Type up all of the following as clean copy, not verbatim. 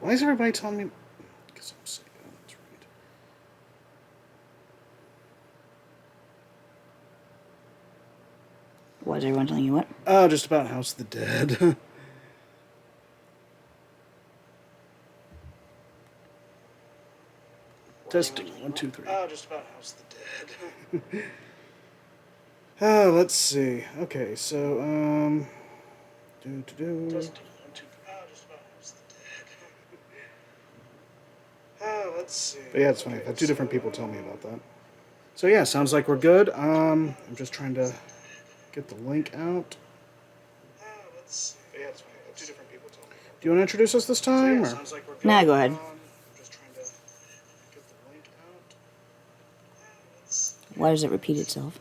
Why is everybody telling me? Because I'm sick. Let's read. Why is everyone telling you what? Oh, just about House of the Dead. Testing 1, 2, 3. Oh, just about House of the Dead. Let's see. Okay, so Testing 1, 2, 3. Oh, just about House of the Dead. Let's see. But yeah, it's funny. I've had two different people tell me about that. So yeah, sounds like we're good. I'm just trying to get the link out. Let's see. But yeah, it's funny. I've had two different people tell me. Do you want to introduce us this time? So yeah, sounds like we're good. Nah, go ahead. Just trying to get the link out. Why does it repeat itself?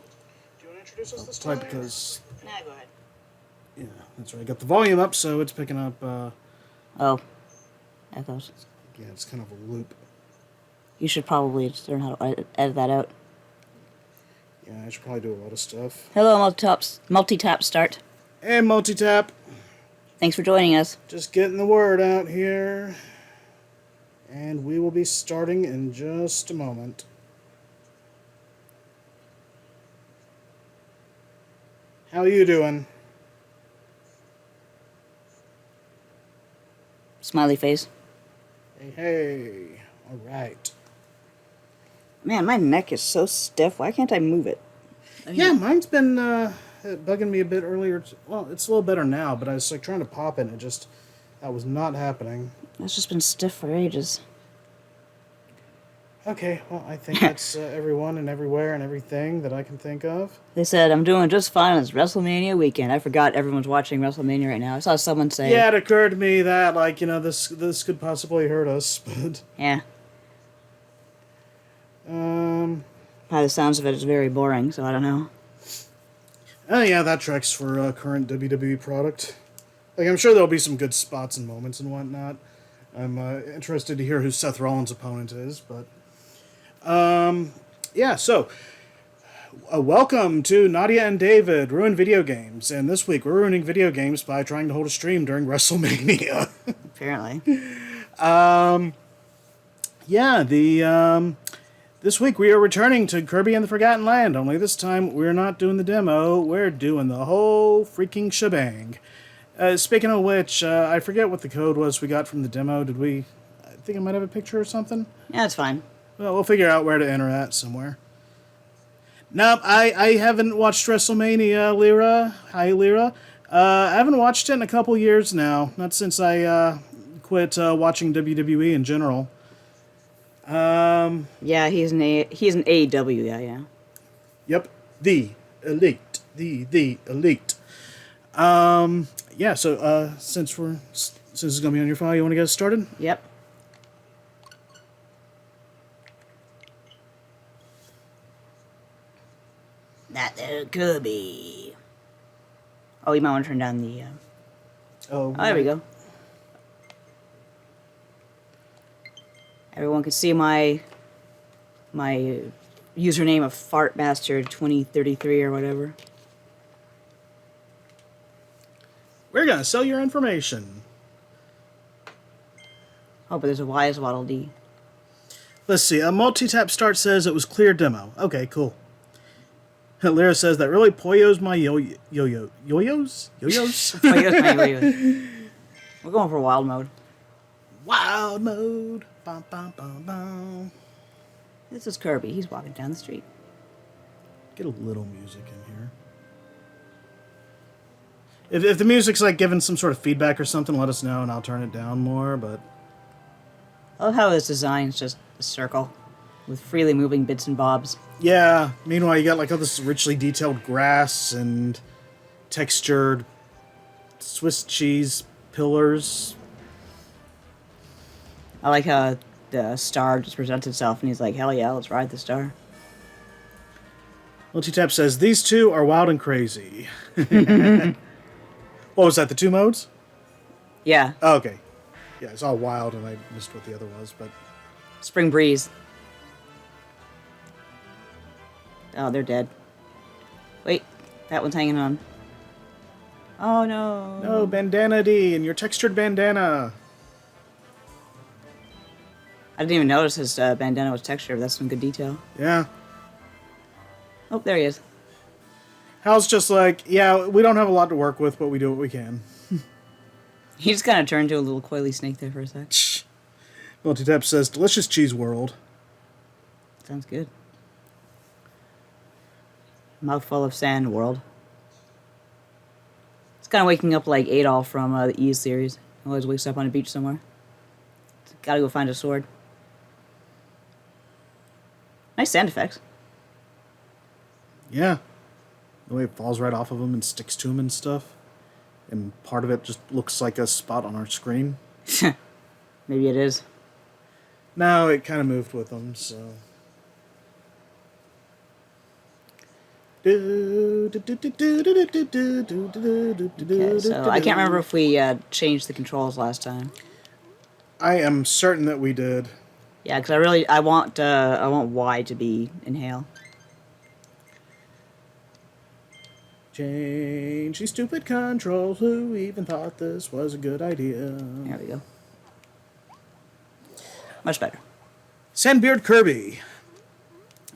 Do you want to introduce us this time? Because Nah, go ahead. yeah, that's right. I got the volume up, so it's picking up. Oh, echoes. Yeah, it's kind of a loop. You should probably learn how to edit that out. Yeah, I should probably do a lot of stuff. Hello, multi-tap start. And multi-tap. Thanks for joining us. Just getting the word out here. And we will be starting in just a moment. How are you doing? Smiley face. Hey, hey. All right. Man, my neck is so stiff. Why can't I move it? Yeah, mine's been bugging me a bit earlier. Well, it's a little better now, but I was like trying to pop it, and that was not happening. It's just been stiff for ages. Okay, well, I think that's everyone and everywhere and everything that I can think of. They said, I'm doing just fine. It's WrestleMania weekend. I forgot everyone's watching WrestleMania right now. I saw someone say... Yeah, it occurred to me that, like, you know, this could possibly hurt us, but... Yeah. By the sounds of it, it's very boring, so I don't know. Oh, yeah, that tracks for current WWE product. Like, I'm sure there'll be some good spots and moments and whatnot. I'm interested to hear who Seth Rollins' opponent is, but... yeah, so... welcome to Nadia and David, Ruin Video Games. And this week, we're ruining video games by trying to hold a stream during WrestleMania. Apparently. Yeah, this week we are returning to Kirby and the Forgotten Land, only this time we're not doing the demo, we're doing the whole freaking shebang. Speaking of which, I forget what the code was we got from the demo. I think I might have a picture or something? Yeah, it's fine. Well, we'll figure out where to enter at somewhere. Nope, I haven't watched WrestleMania, Lyra. Hi, Lyra. I haven't watched it in a couple years now, not since I quit watching WWE in general. Yeah, he's an AEW guy, yeah. Yep, the elite, the elite. Yeah. So since it's gonna be on your file, you want to get us started? Yep. That there Kirby. Oh, you might want to turn down the. Oh, there we go. Everyone can see my username of FartBastard2033 or whatever. We're gonna sell your information. Oh, but there's a Y as Waddle D. Let's see. A multi-tap start says it was clear demo. Okay, cool. Lyra says that really poyos my yo-yos? Yo-yos? Poyos my yo-yos. We're going for wild mode. Wild mode. Bum, bum, bum, bum. This is Kirby. He's walking down the street. Get a little music in here. If the music's like giving some sort of feedback or something, let us know and I'll turn it down more, but... I love how his design's just a circle with freely moving bits and bobs. Yeah, meanwhile you got like all this richly detailed grass and textured Swiss cheese pillars. I like how the star just presents itself and he's like, hell yeah, let's ride the star. Multi-tap says, these two are wild and crazy. What was that, the two modes? Yeah. Oh, okay. Yeah, it's all wild and I missed what the other was, but... Spring breeze. Oh, they're dead. Wait, that one's hanging on. Oh no. No, Bandana D and your textured bandana. I didn't even notice his bandana was textured. That's some good detail. Yeah. Oh, there he is. Hal's just like, yeah, we don't have a lot to work with, but we do what we can. He just kind of turned to a little coily snake there for a sec. Multitap says, delicious cheese world. Sounds good. Mouthful of sand world. It's kind of waking up like Adolf from the Ease series. Always wakes up on a beach somewhere. Gotta go find a sword. Nice sound effects. Yeah. The way it falls right off of him and sticks to him and stuff. And part of it just looks like a spot on our screen. Maybe it is. No, it kind of moved with him, so... Okay, so I can't remember if we changed the controls last time. I am certain that we did. Yeah, because I want Y to be inhale. Change these stupid controls. Who even thought this was a good idea? There we go. Much better. Sandbeard Kirby.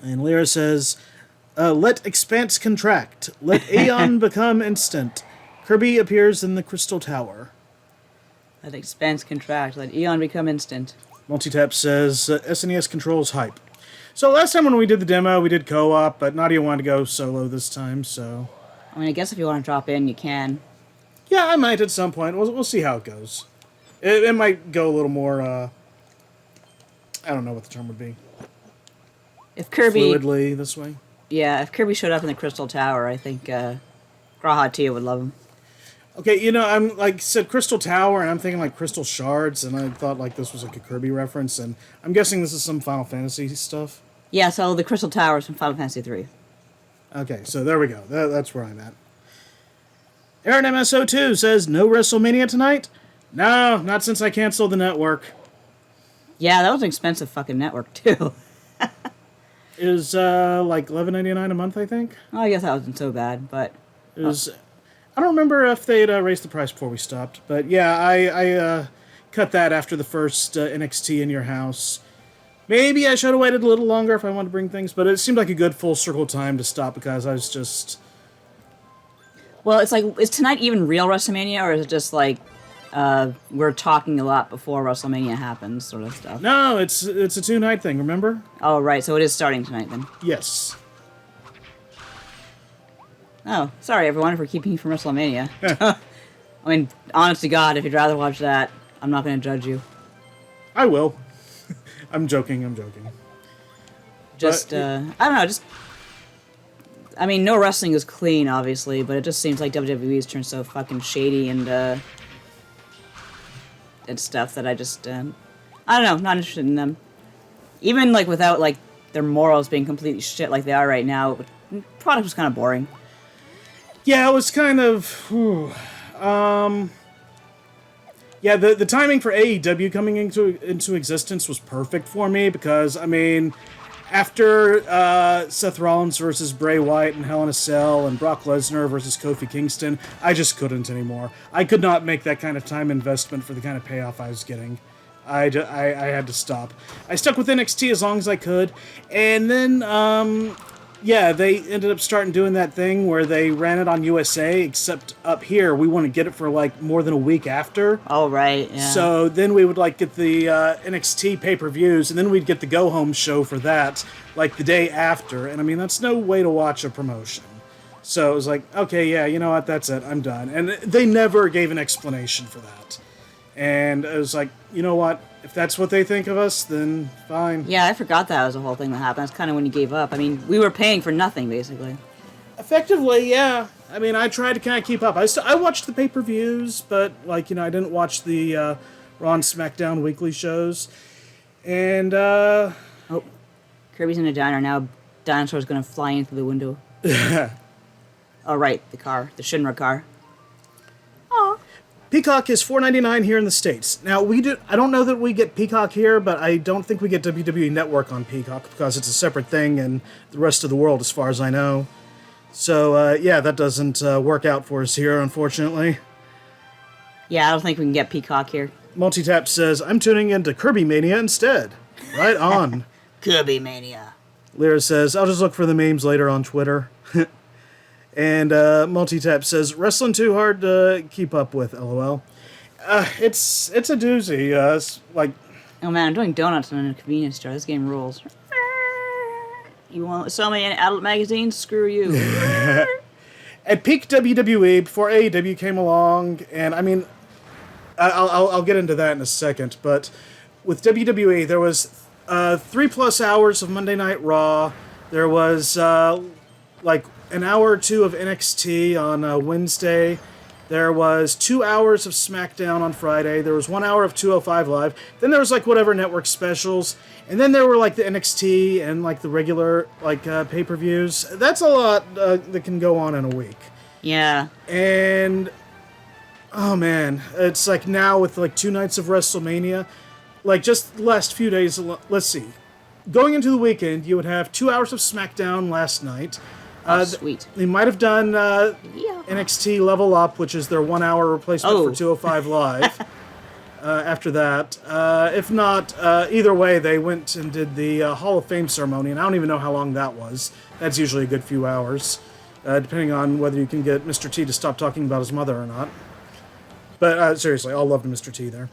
And Lyra says, let expanse contract. Let Aeon become instant. Kirby appears in the Crystal Tower. Let expanse contract. Let Eon become instant. Multitap says, SNES controls hype. So last time when we did the demo, we did co-op, but Nadia wanted to go solo this time, so... I mean, I guess if you want to drop in, you can. Yeah, I might at some point. We'll see how it goes. It might go a little more, I don't know what the term would be. If Kirby... Fluidly this way. Yeah, if Kirby showed up in the Crystal Tower, I think Graha Tia would love him. Okay, you know, I'm like said Crystal Tower, and I'm thinking like Crystal Shards, and I thought like this was like a Kirby reference, and I'm guessing this is some Final Fantasy stuff. Yeah, so the Crystal Tower is from Final Fantasy 3. Okay, so there we go. That's where I'm at. Aaron MSO2 says, no WrestleMania tonight? No, not since I canceled the network. Yeah, that was an expensive fucking network, too. It was like $11.99 a month, I think. Oh, I guess that wasn't so bad, but... It was... I don't remember if they'd raised the price before we stopped, but yeah, I cut that after the first NXT in Your House. Maybe I should have waited a little longer if I wanted to bring things, but it seemed like a good full circle time to stop because I was just... Well, it's like, is tonight even real WrestleMania, or is it just like, we're talking a lot before WrestleMania happens, sort of stuff? No, it's a 2-night thing, remember? Oh, right, so it is starting tonight, then. Yes. Oh, sorry, everyone, for keeping you from WrestleMania. I mean, honest to God, if you'd rather watch that, I'm not going to judge you. I will. I'm joking. Just, I don't know, just... I mean, no wrestling is clean, obviously, but it just seems like WWE's turned so fucking shady and stuff that I just, I don't know, not interested in them. Even, like, without, like, their morals being completely shit like they are right now, the product was kind of boring. Yeah, it was kind of... yeah, the timing for AEW coming into existence was perfect for me because, I mean... After Seth Rollins versus Bray Wyatt and Hell in a Cell and Brock Lesnar versus Kofi Kingston, I just couldn't anymore. I could not make that kind of time investment for the kind of payoff I was getting. I had to stop. I stuck with NXT as long as I could, and then, yeah, they ended up starting doing that thing where they ran it on USA, except up here, we want to get it for, like, more than a week after. Oh, right, yeah. So then we would, like, get the NXT pay-per-views, and then we'd get the go-home show for that, like, the day after. And, I mean, that's no way to watch a promotion. So it was like, okay, yeah, you know what, that's it, I'm done. And they never gave an explanation for that. And it was like, you know what, if that's what they think of us, then fine. Yeah, I forgot that was a whole thing that happened. That's kind of when you gave up. I mean, we were paying for nothing, basically. Effectively, yeah. I mean, I tried to kind of keep up. I watched the pay-per-views, but, like, you know, I didn't watch the Raw and SmackDown weekly shows. And, Oh, Kirby's in a diner now. Dinosaur's gonna fly in through the window. Oh, right, the car. The Shinra car. Peacock is $4.99 here in the States. Now, I don't know that we get Peacock here, but I don't think we get WWE Network on Peacock because it's a separate thing in the rest of the world, as far as I know. So, yeah, that doesn't work out for us here, unfortunately. Yeah, I don't think we can get Peacock here. Multitap says, I'm tuning into Kirby Mania instead. Right on. Kirby Mania. Lyra says, I'll just look for the memes later on Twitter. And Multitap says, wrestling too hard to keep up with, LOL. It's a doozy. Like, Oh man, I'm doing donuts in a convenience store. This game rules. You won't sell me any adult magazines? Screw you. at peak WWE, before AEW came along, and I mean, I'll get into that in a second, but with WWE, there was 3+ hours of Monday Night Raw. There was like an hour or two of NXT on Wednesday. There was 2 hours of SmackDown on Friday. There was 1 hour of 205 Live. Then there was like whatever network specials. And then there were like the NXT and like the regular like pay-per-views. That's a lot that can go on in a week. Yeah. And oh man, it's like now with like 2 nights of WrestleMania, like just the last few days, let's see. Going into the weekend, you would have 2 hours of SmackDown last night. Sweet. They might have done NXT Level Up, which is their 1 hour replacement for 205 Live. After that, if not, either way, they went and did the Hall of Fame ceremony, and I don't even know how long that was. That's usually a good few hours, depending on whether you can get Mr. T to stop talking about his mother or not. But seriously, all love to Mr. T there.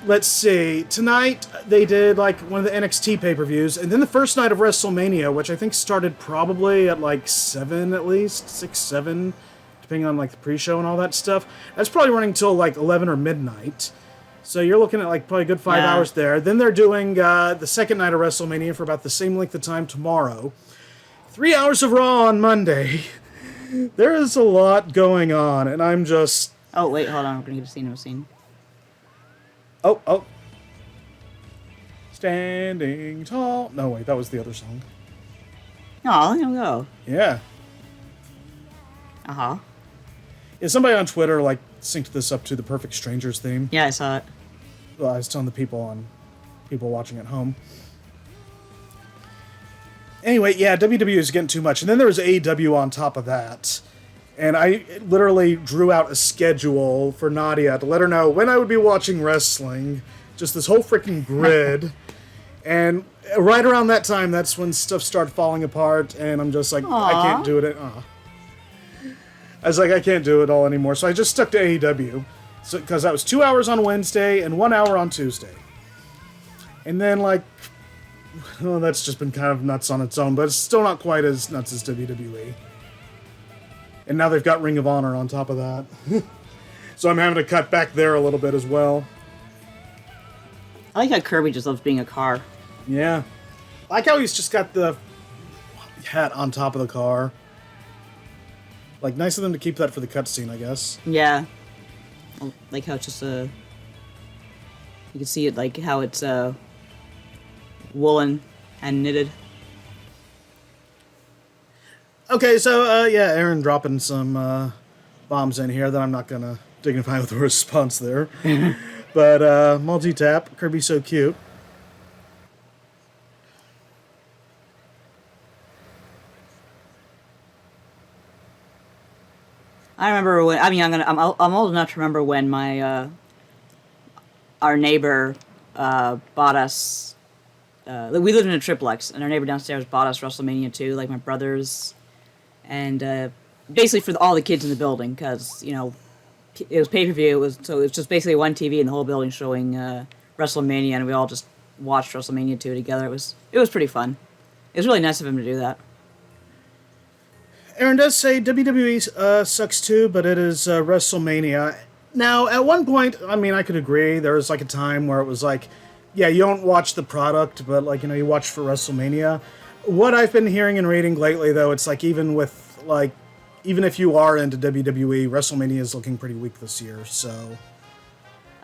Let's see. Tonight, they did like one of the NXT pay-per-views, and then the first night of WrestleMania, which I think started probably at like 7 at least, 6, 7, depending on like the pre-show and all that stuff. That's probably running till like 11 or midnight. So you're looking at like probably a good 5 hours there. Then they're doing the second night of WrestleMania for about the same length of time tomorrow. 3 hours of Raw on Monday. There is a lot going on, and I'm just... Oh, wait, hold on. We're going to get a scene. Oh. Standing tall. No, wait, that was the other song. Oh, here we go. Yeah. Uh-huh. Yeah, somebody on Twitter, like, synced this up to the Perfect Strangers theme. Yeah, I saw it. Well, I was telling the people watching at home. Anyway, yeah, WWE is getting too much. And then there was AEW on top of that. And I literally drew out a schedule for Nadia to let her know when I would be watching wrestling. Just this whole freaking grid. And right around that time, that's when stuff started falling apart. And I'm just like, I can't do it. I was like, I can't do it all anymore. So I just stuck to AEW. Because that was 2 hours on Wednesday and 1 hour on Tuesday. And then, like, well, that's just been kind of nuts on its own. But it's still not quite as nuts as WWE. And now they've got Ring of Honor on top of that. So I'm having to cut back there a little bit as well. I like how Kirby just loves being a car. Yeah. I like how he's just got the hat on top of the car. Like, nice of them to keep that for the cutscene, I guess. Yeah. I like how it's just you can see it, like how it's woolen and knitted. Okay, so, yeah, Aaron dropping some bombs in here that I'm not going to dignify with a response there. But, multi-tap, Kirby's so cute. I remember when, I'm old enough to remember when my, our neighbor, bought us, we lived in a triplex, and our neighbor downstairs bought us WrestleMania 2, like my brothers, and basically for all the kids in the building, because, you know, it was pay-per-view, so it was just basically one TV in the whole building showing WrestleMania, and we all just watched WrestleMania 2 together. It was pretty fun. It was really nice of him to do that. Aaron does say WWE sucks too, but it is WrestleMania. Now, at one point, I mean, I could agree. There was like a time where it was like, yeah, you don't watch the product, but like, you know, you watch for WrestleMania. What I've been hearing and reading lately, though, it's like even if you are into WWE, WrestleMania is looking pretty weak this year, so...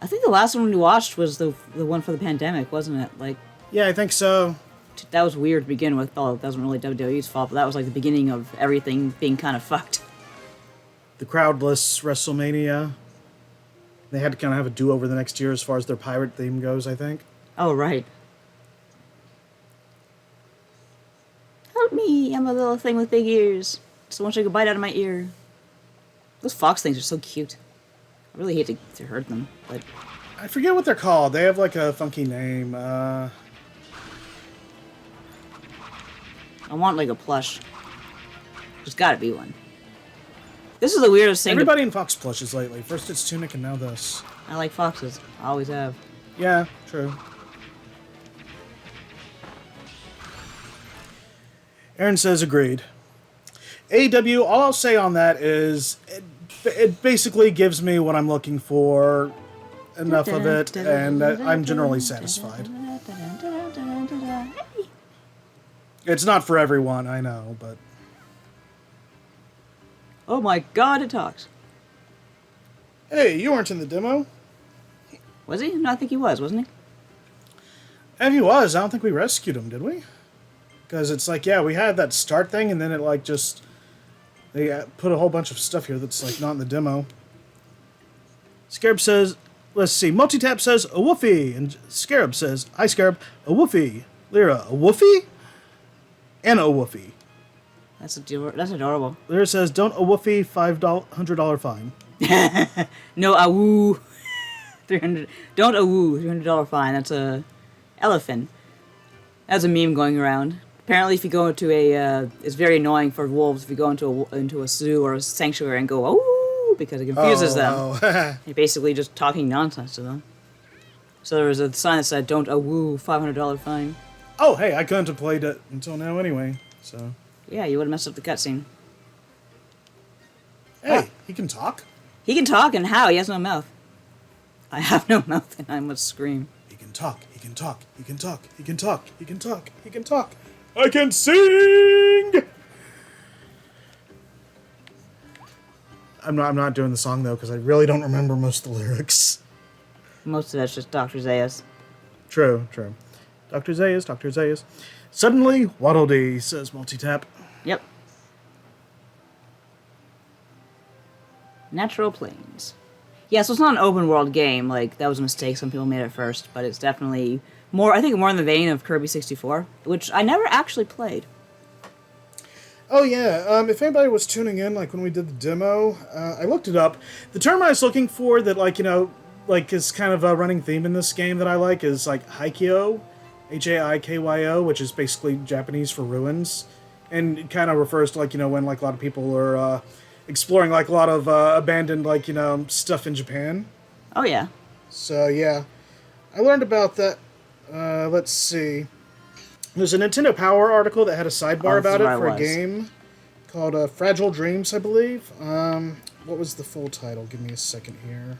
I think the last one we watched was the one for the pandemic, wasn't it? Like, yeah, I think so. That was weird to begin with. Oh, it wasn't really WWE's fault, but that was like the beginning of everything being kind of fucked. The crowdless WrestleMania. They had to kind of have a do-over the next year as far as their pirate theme goes, I think. Oh, right. Help me, I'm a little thing with big ears. Someone should go bite out of my ear. Those fox things are so cute. I really hate to hurt them, but... I forget what they're called. They have like a funky name. I want like a plush. There's gotta be one. This is the weirdest thing. Everybody in Fox plushes lately. First it's Tunic and now this. I like foxes. I always have. Yeah, true. Aaron says agreed. AW, all I'll say on that is it basically gives me what I'm looking for, enough of it, and I'm generally satisfied. It's not for everyone, I know, but... Oh my god, it talks. Hey, you weren't in the demo. Was he? No, I think he was, wasn't he? If he was, I don't think we rescued him, did we? Because it's like, yeah, we had that start thing, and then it like just... They put a whole bunch of stuff here that's like not in the demo. Scarab says, let's see, Multitap says, a woofie. And Scarab says, hi Scarab, a woofie. Lyra, a woofie? And a woofie. That's adorable. Lyra says, don't a woofie, $500 fine. No, a woo. 300. Don't a woo. $300 fine. That's a elephant. That's a meme going around. Apparently, if you go into a, it's very annoying for wolves if you go into a zoo or a sanctuary and go ooh because it confuses them. Oh. You're basically just talking nonsense to them. So there was a sign that said, "Don't a woo, $500 fine." Oh, hey, I couldn't have played it until now anyway. So. Yeah, you would have messed up the cutscene. Hey, he can talk. He can talk, and how? He has no mouth. I have no mouth, and I must scream. He can talk. He can talk. He can talk. He can talk. He can talk. He can talk. I can sing! I'm not doing the song, though, because I really don't remember most of the lyrics. Most of that's just Dr. Zayas. True, true. Dr. Zayas, Dr. Zayas. Suddenly, Waddle Dee, says Multitap. Yep. Natural Plains. Yeah, so it's not an open world game. Like, that was a mistake. Some people made it first, but it's definitely more, I think, more in the vein of Kirby 64, which I never actually played. Oh, yeah. If anybody was tuning in, like, when we did the demo, I looked it up. The term I was looking for that, like, you know, like, is kind of a running theme in this game that I like is, like, Haikyo, Haikyo, which is basically Japanese for ruins. And it kind of refers to, like, you know, when, like, a lot of people are exploring, like, a lot of abandoned, like, you know, stuff in Japan. Oh, yeah. So, yeah. I learned about that. Let's see. There's a Nintendo Power article that had a sidebar about it for a game called Fragile Dreams, I believe. What was the full title? Give me a second here.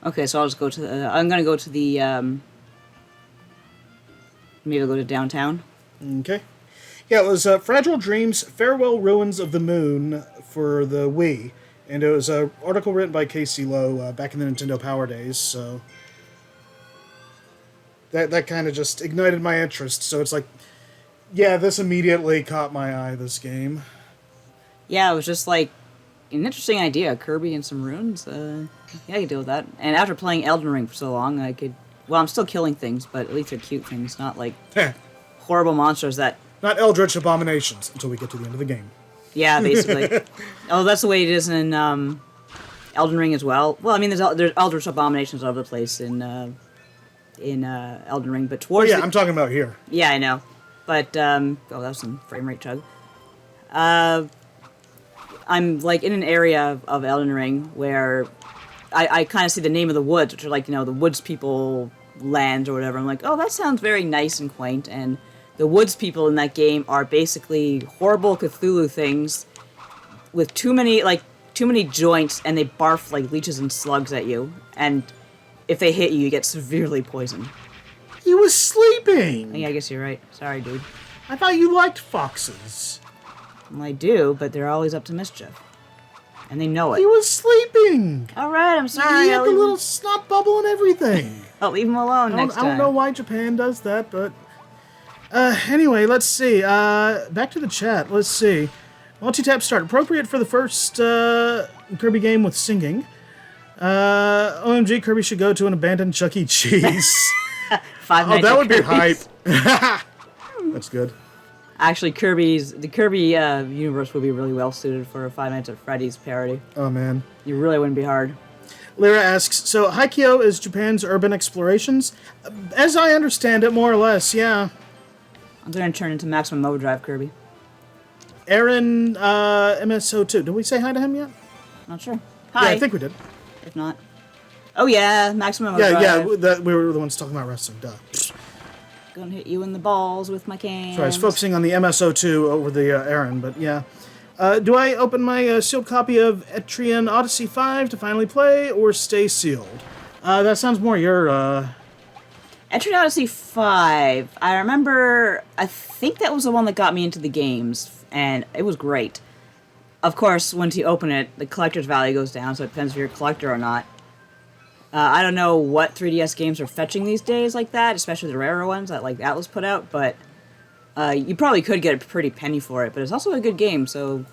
Okay, so I'll just go to the... I'm going to go to the... maybe I'll go to downtown. Okay. Yeah, it was Fragile Dreams, Farewell Ruins of the Moon for the Wii. And it was an article written by Casey Lowe back in the Nintendo Power days, so... That kind of just ignited my interest, so it's like... Yeah, this immediately caught my eye, this game. Yeah, it was just like an interesting idea. Kirby and some runes. Yeah, I could deal with that. And after playing Elden Ring for so long, I could... Well, I'm still killing things, but at least they're cute things, not like horrible monsters that... Not eldritch abominations, until we get to the end of the game. Yeah, basically. Oh, that's the way it is in Elden Ring as well. Well, I mean, there's eldritch abominations all over the place in Elden Ring, but towards... I'm talking about here. Yeah, I know. But, oh, that was some frame rate chug. I'm, like, in an area of Elden Ring where I kind of see the name of the woods, which are, like, you know, the woods people lands or whatever. I'm like, oh, that sounds very nice and quaint, and the woods people in that game are basically horrible Cthulhu things with too many joints, and they barf, like, leeches and slugs at you, and if they hit you, you get severely poisoned. He was sleeping! Yeah, I guess you're right. Sorry, dude. I thought you liked foxes. Well, I do, but they're always up to mischief. And they know it. He was sleeping! Alright, I'm sorry. He had the little snot bubble and everything. I'll leave him alone next time. I don't know why Japan does that, but... anyway, let's see. Back to the chat. Let's see. Multi-tap start. Appropriate for the first Kirby game with singing. OMG, Kirby should go to an abandoned Chuck E. Cheese. Five Nights that at would be Kirby's. hype. That's good. Actually, the Kirby universe would be really well suited for a Five Nights at Freddy's parody. Oh, man. You really wouldn't be hard. Lyra asks, so Haikyuu is Japan's urban explorations? As I understand it, more or less, yeah. I'm going to turn into Maximum Overdrive Kirby. Aaron, MSO2. Did we say hi to him yet? Not sure. Hi. Yeah, I think we did. If not. Oh, yeah, Maximum Overdrive. Yeah, we were the ones talking about wrestling, duh. Gonna hit you in the balls with my cane. Sorry, I was focusing on the MSO2 over the Aaron, but yeah. Do I open my sealed copy of Etrian Odyssey 5 to finally play, or stay sealed? That sounds more your, Etrian Odyssey 5. I remember, I think that was the one that got me into the games, and it was great. Of course, once you open it, the collector's value goes down, so it depends if you're a collector or not. I don't know what 3DS games are fetching these days like that, especially the rarer ones that like Atlas put out, but you probably could get a pretty penny for it, but it's also a good game, so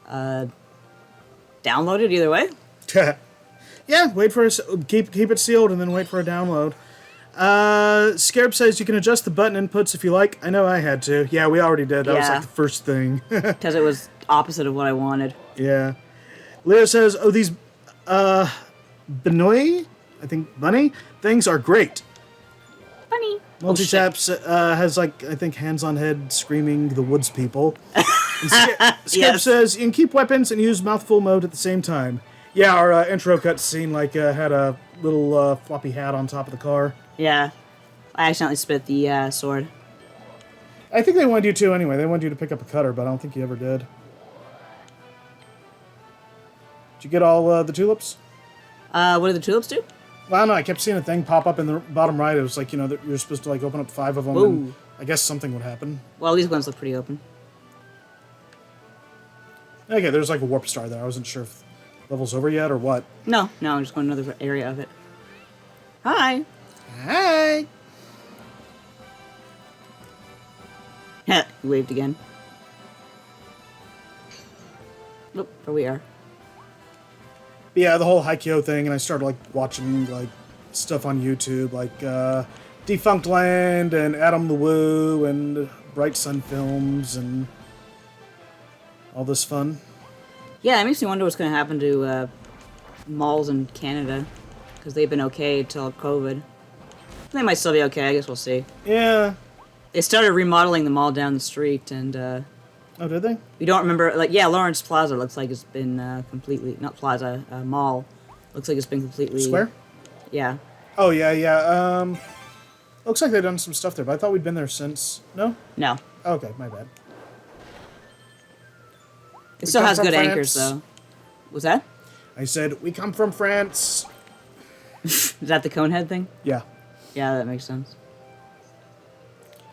download it either way. Yeah, wait for keep it sealed and then wait for a download. Scarab says you can adjust the button inputs if you like. I know I had to. Yeah, we already did. That was like the first thing. Because it was opposite of what I wanted. Yeah. Leo says, oh, these Benoy, I think Bunny, things are great. Bunny. Multi-Taps has, like, I think, hands on head screaming the woods people. Skip says, you can keep weapons and use mouthful mode at the same time. Yeah, our intro cutscene, like, had a little floppy hat on top of the car. Yeah. I accidentally spit the sword. I think they wanted you to anyway. They wanted you to pick up a cutter, but I don't think you ever did. Did you get all the tulips? What do the tulips do? Well, I don't know. I kept seeing a thing pop up in the bottom right. It was like, you know, that you're supposed to like open up 5 of them. Ooh. And I guess something would happen. Well, these ones look pretty open. Okay, there's like a warp star there. I wasn't sure if level's over yet or what. No, I'm just going to another area of it. Hi. Hi. You waved again. Nope, there we are. But yeah, the whole Haikyuu thing, and I started like watching like stuff on YouTube, like Defunct Land and Adam the Woo and Bright Sun Films and all this fun. Yeah, it makes me wonder what's going to happen to malls in Canada, because they've been okay until COVID. They might still be okay. I guess we'll see. Yeah. They started remodeling the mall down the street, and oh, did they? we don't remember. Like, yeah, Lawrence Plaza looks like it's been completely not Plaza Mall. Looks like it's been completely Square? Yeah. Oh yeah. Looks like they've done some stuff there, but I thought we'd been there since. No? No. Okay, my bad. It still come has from good France. anchors, though. Was that? I said, we come from France. Is that the Conehead thing? Yeah. Yeah, that makes sense.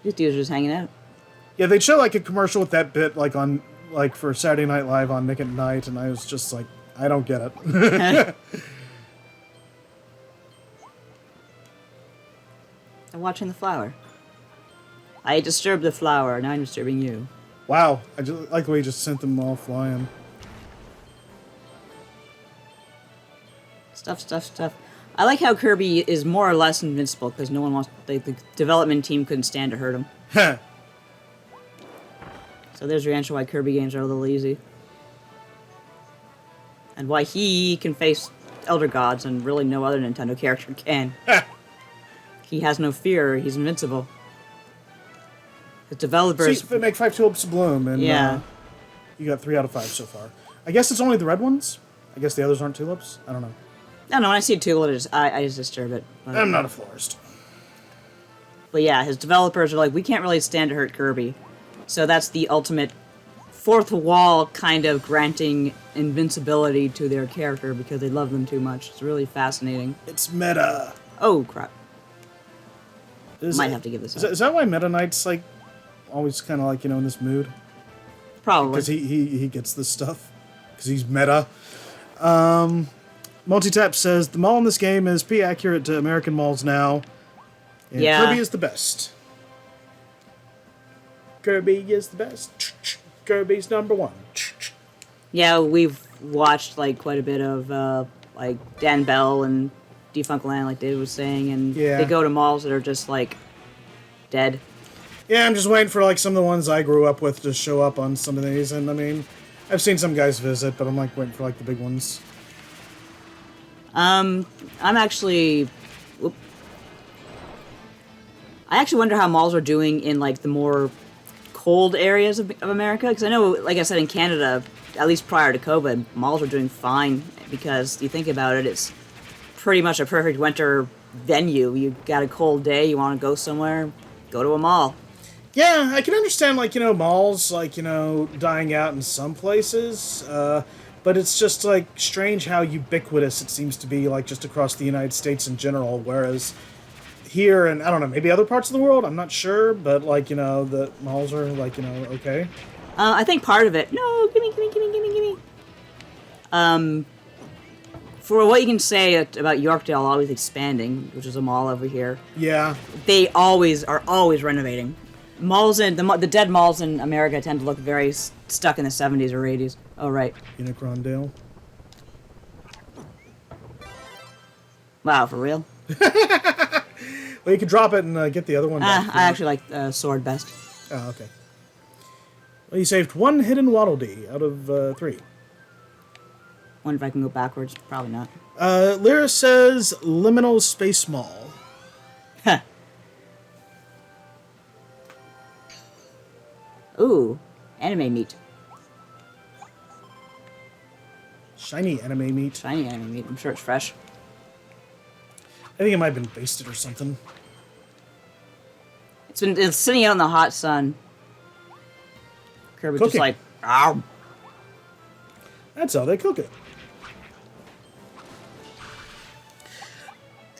These dudes are just hanging out. Yeah, they'd show like a commercial with that bit like on like for Saturday Night Live on Nick at Night, and I was just like, I don't get it. I'm watching the flower. I disturbed the flower, now I'm disturbing you. Wow, I just like the way you just sent them all flying. Stuff. I like how Kirby is more or less invincible, because no one wants... the development team couldn't stand to hurt him. So there's your answer why Kirby games are a little easy. And why he can face Elder Gods and really no other Nintendo character can. He has no fear, he's invincible. The developers... See, they make 5 tulips bloom, and Yeah. You got 3 out of 5 so far. I guess it's only the red ones? I guess the others aren't tulips? I don't know. No, when I see a tulip, I just disturb it. I'm not a florist. But yeah, his developers are like, we can't really stand to hurt Kirby. So that's the ultimate fourth wall kind of granting invincibility to their character because they love them too much. It's really fascinating. It's meta. Oh, crap. Is Might it- have to give this Is up. that why Meta Knight's like always kind of like, you know, in this mood? Probably. Because he gets this stuff. Because he's meta. Multitap says, the mall in this game is pretty accurate to American malls now. And Yeah. Kirby is the best. Kirby is the best. Kirby's number 1. Yeah, we've watched like quite a bit of like Dan Bell and Defunct Land, like David was saying, and Yeah. they go to malls that are just like dead. Yeah, I'm just waiting for like some of the ones I grew up with to show up on some of these, and I mean, I've seen some guys visit, but I'm like waiting for like the big ones. I'm actually. Whoop. I actually wonder how malls are doing in like the more cold areas of America, because I know, like I said, in Canada, at least prior to COVID, malls are doing fine because you think about it, it's pretty much a perfect winter venue. You got a cold day, you want to go somewhere, go to a mall. Yeah, I can understand like malls like dying out in some places, but it's just like strange how ubiquitous it seems to be like just across the United States in general, whereas here and I don't know, maybe other parts of the world, I'm not sure, but like the malls are like okay. I think part of it. No, gimme. For what you can say about Yorkdale always expanding, which is a mall over here, Yeah. they are always renovating. Malls in the dead malls in America tend to look very stuck in the 70s or 80s. Oh right. Unicrondale. Wow, for real? Well, you could drop it and get the other one back. I actually like Sword best. Oh, okay. Well, you saved one hidden Waddle Dee out of 3. Wonder if I can go backwards. Probably not. Lyra says Liminal Space Mall. Huh. Ooh, anime meat. Shiny anime meat. Shiny anime meat. I'm sure it's fresh. I think it might have been basted or something. It's sitting out in the hot sun. Kirby's just Cooking. like, ow. That's how they cook it.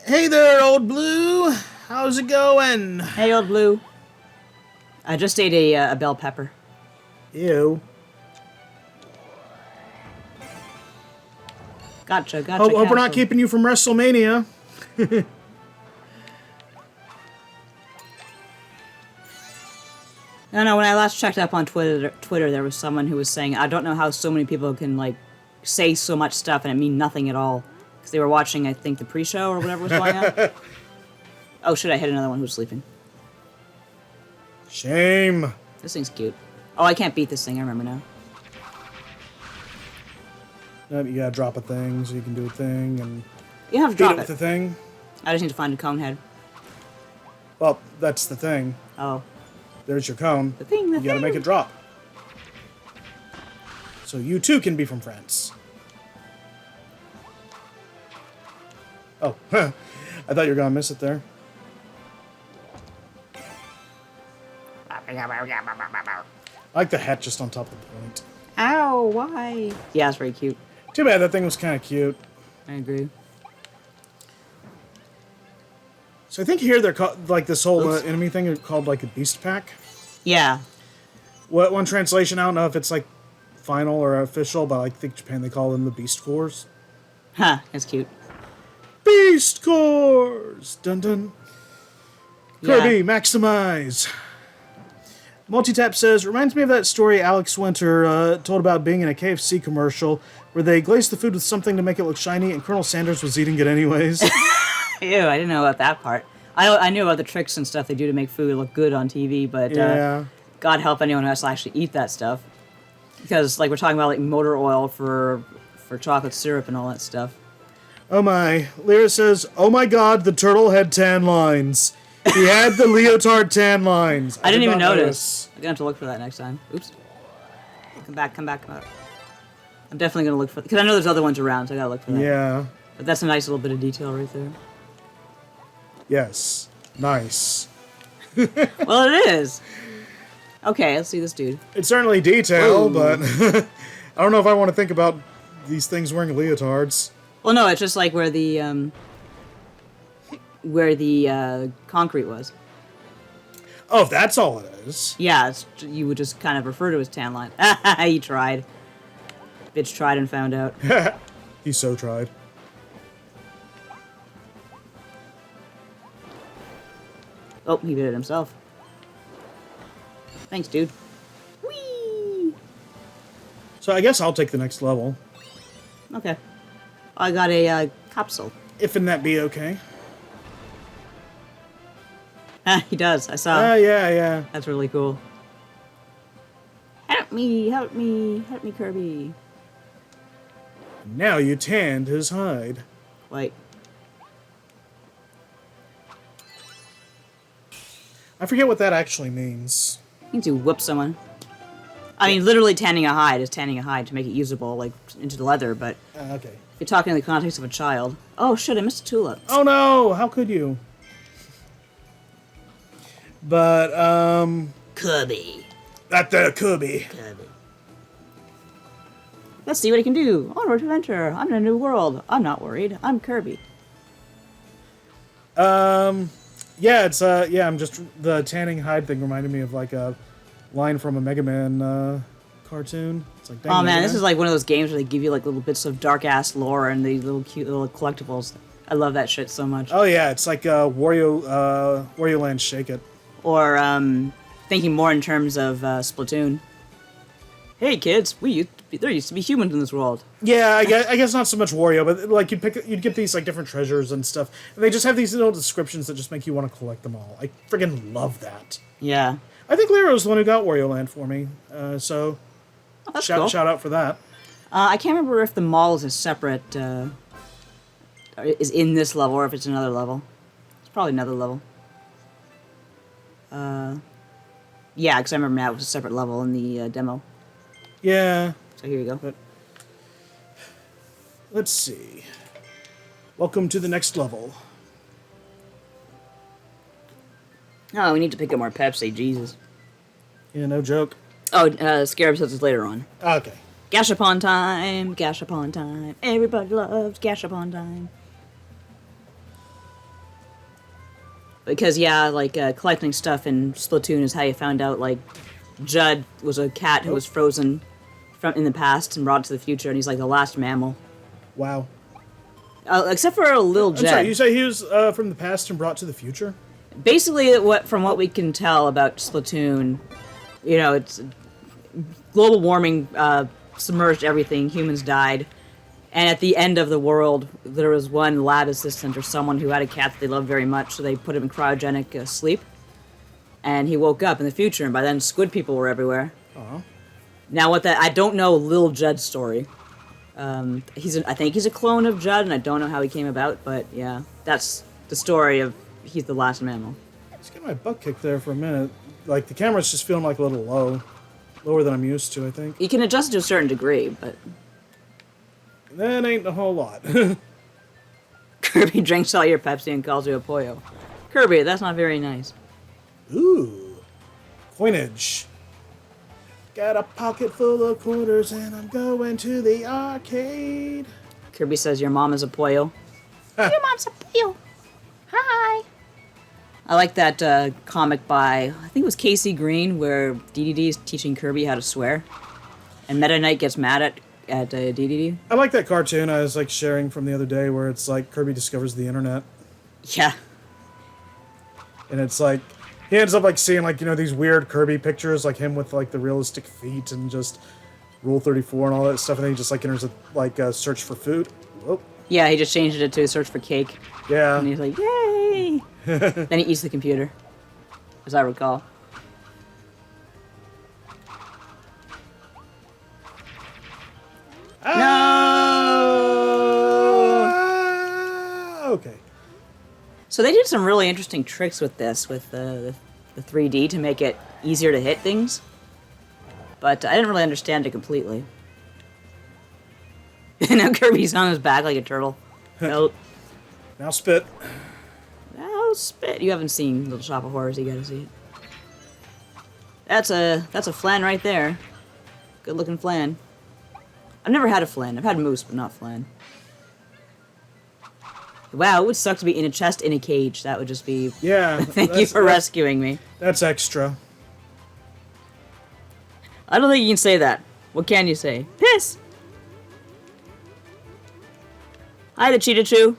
Hey there, old blue. How's it going? Hey, old blue. I just ate a bell pepper. Ew. Gotcha. Hope we're not keeping you from WrestleMania. No, when I last checked up on Twitter, there was someone who was saying, I don't know how so many people can, like, say so much stuff and it mean nothing at all. Because they were watching, I think, the pre-show or whatever was going on. Oh, shit, I hit another one who's sleeping. Shame. This thing's cute. Oh, I can't beat this thing, I remember now. Nope, you gotta drop a thing so you can do a thing and You have to beat drop it with the it. thing. I just need to find a cone head. Well, that's the thing. Oh. There's your cone. The thing, You gotta make it drop. So you too can be from France. Oh, I thought you were gonna miss it there. I like the hat just on top of the point. Ow, why? Yeah, it's very cute. Too bad that thing was kind of cute. I agree. So I think here they're called, like this whole Oops. enemy thing is called like a beast pack. Yeah. What one translation? I don't know if it's like final or official, but I think Japan they call them the beast cores. Huh, that's cute. Beast cores. Dun dun. Yeah. Kirby, maximize. Multitap says, reminds me of that story Alex Winter told about being in a KFC commercial where they glazed the food with something to make it look shiny and Colonel Sanders was eating it anyways. Ew, I didn't know about that part. I knew about the tricks and stuff they do to make food look good on TV, but Yeah. God help anyone who has to actually eat that stuff. Because, like, we're talking about, like, motor oil for chocolate syrup and all that stuff. Oh my. Lyra says, oh my god, the turtle had tan lines. He had the leotard tan lines. I didn't did even not notice. I'm gonna have to look for that next time. Oops. Come back. I'm definitely gonna look for... Because I know there's other ones around, so I gotta look for that. Yeah. But that's a nice little bit of detail right there. Yes. Nice. Well, it is. Okay, let's see this dude. It's certainly detail, Whoa. but I don't know if I want to think about these things wearing leotards. Well, no, it's just like where the concrete was. Oh, if that's all it is. Yeah, you would just kind of refer to as tan line. He tried. Bitch tried and found out. He so tried. Oh, he did it himself. Thanks, dude. Whee! So I guess I'll take the next level. Okay. I got a capsule. If and that be okay. He does. I saw. Yeah. That's really cool. Help me, help me, help me, Kirby. Now you tanned his hide. Wait. I forget what that actually means. Means you whip someone. I mean, literally tanning a hide is tanning a hide to make it usable, like, into the leather, but... Okay. If you're talking in the context of a child... Oh, shit, I missed a tulip. Oh, no! How could you? But, Kirby. At the Kirby. Kirby. Let's see what he can do. Onward to adventure. I'm in a new world. I'm not worried. I'm Kirby. Yeah, it's, I'm just... The tanning hide thing reminded me of, like, a line from a Mega Man, cartoon. It's like, dang, Oh, man, Mega this is like one of those games where they give you, like, little bits of dark-ass lore and these little cute little collectibles. I love that shit so much. Oh, yeah, it's like, Wario Land Shake It. Or, thinking more in terms of, Splatoon. Hey, kids, there used to be humans in this world. Yeah, I guess not so much Wario, but like you'd get these like different treasures and stuff. And they just have these little descriptions that just make you want to collect them all. I friggin' love that. Yeah. I think Lyra was the one who got Wario Land for me, so Oh, that's cool. shout out for that. I can't remember if the mall is a separate, is in this level or if it's another level. It's probably another level. Yeah, because I remember now it was a separate level in the demo. Yeah. So here you go. But let's see. Welcome to the next level. Oh, we need to pick up more Pepsi, Jesus. Yeah, no joke. Oh, Scarab says it's later on. Okay. Gashapon time, Gashapon time. Everybody loves Gashapon time. Because, yeah, like, collecting stuff in Splatoon is how you found out, like, Judd was a cat who was frozen from in the past and brought to the future, and he's, like, the last mammal. Wow. Except for a little Judd. I'm sorry, you say he was from the past and brought to the future? Basically, from what we can tell about Splatoon, you know, it's global warming submerged everything. Humans died, and at the end of the world, there was one lab assistant or someone who had a cat that they loved very much, so they put him in cryogenic sleep, and he woke up in the future, and by then squid people were everywhere. Uh-huh. Now, I don't know Lil Judd's story. I think he's a clone of Judd, and I don't know how he came about, but yeah, that's the story of he's the last mammal. Just get my butt kicked there for a minute. Like, the camera's just feeling like a little low. Lower than I'm used to, I think. You can adjust to a certain degree, but... That ain't a whole lot. Kirby drinks all your Pepsi and calls you a pollo. Kirby, that's not very nice. Ooh. Coinage. Got a pocket full of quarters and I'm going to the arcade. Kirby says your mom is a pollo. Your mom's a pollo. Hi. I like that comic by, I think it was Casey Green, where DDD is teaching Kirby how to swear. And Meta Knight gets mad at DDD. I like that cartoon I was like sharing from the other day where it's like Kirby discovers the internet. Yeah. And it's like, he ends up like seeing like, you know, these weird Kirby pictures, like him with like the realistic feet and just Rule 34 and all that stuff. And then he just like enters a, like a search for food. Whoop. Yeah, he just changed it to search for cake. Yeah. And he's like, yay! Then he eats the computer, as I recall. No! Okay. So they did some really interesting tricks with this, with the 3D to make it easier to hit things. But I didn't really understand it completely. Now Kirby's on his back like a turtle. Nope. Now spit. Now spit. You haven't seen Little Shop of Horrors, you gotta see it. That's a flan right there. Good looking flan. I've never had a flan. I've had moose, but not flan. Wow, it would suck to be in a chest in a cage. That would just be... Yeah. Thank you for rescuing me. That's extra. I don't think you can say that. What can you say? Piss! Hi, the Cheetah Chew.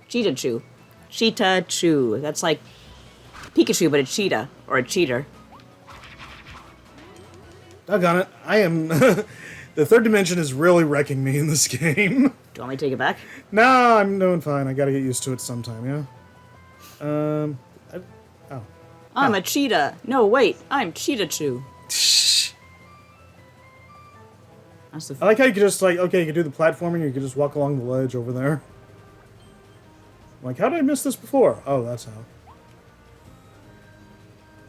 Cheetah Chew. Cheetah Chew. That's like Pikachu, but a cheetah. Or a cheater. Doggone it. I am... The third dimension is really wrecking me in this game. you want me to take it back? Nah, I'm doing fine. I gotta get used to it sometime, yeah? Oh. I'm a cheetah. No, wait. I'm Cheetah Chew. That's the I like how you could just, like, okay, you could do the platforming, you could just walk along the ledge over there. Like, how did I miss this before? Oh, that's how.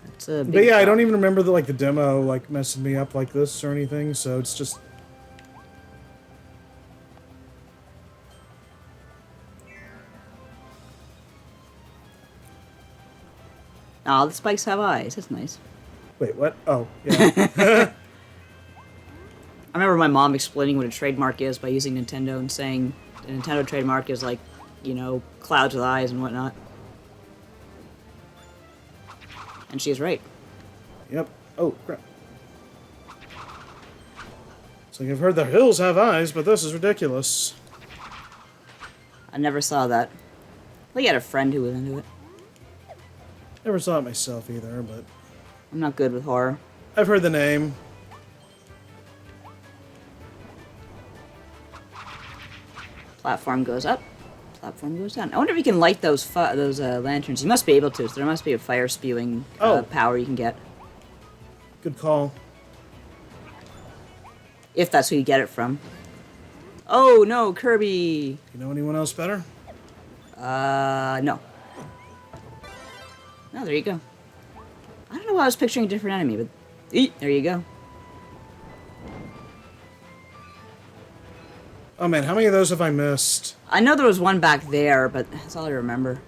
It's a big But yeah, I drop. don't even remember the, like, the demo, like, messing me up like this or anything, so it's just... Oh, the spikes have eyes. That's nice. Wait, what? Oh, yeah. I remember my mom explaining what a trademark is by using Nintendo and saying a Nintendo trademark is like, you know, clouds with eyes and whatnot. And she's right. Yep. Oh, crap. It's like, I've heard the hills have eyes, but this is ridiculous. I never saw that. I think I had a friend who was into it. Never saw it myself either, but... I'm not good with horror. I've heard the name. Platform goes up. Platform goes down. I wonder if you can light those lanterns. You must be able to, so there must be a fire spewing power you can get. Good call. If that's who you get it from. Oh, no, Kirby! You know anyone else better? No. No, there you go. I don't know why I was picturing a different enemy, but... there you go. Oh man, how many of those have I missed? I know there was one back there, but that's all I remember.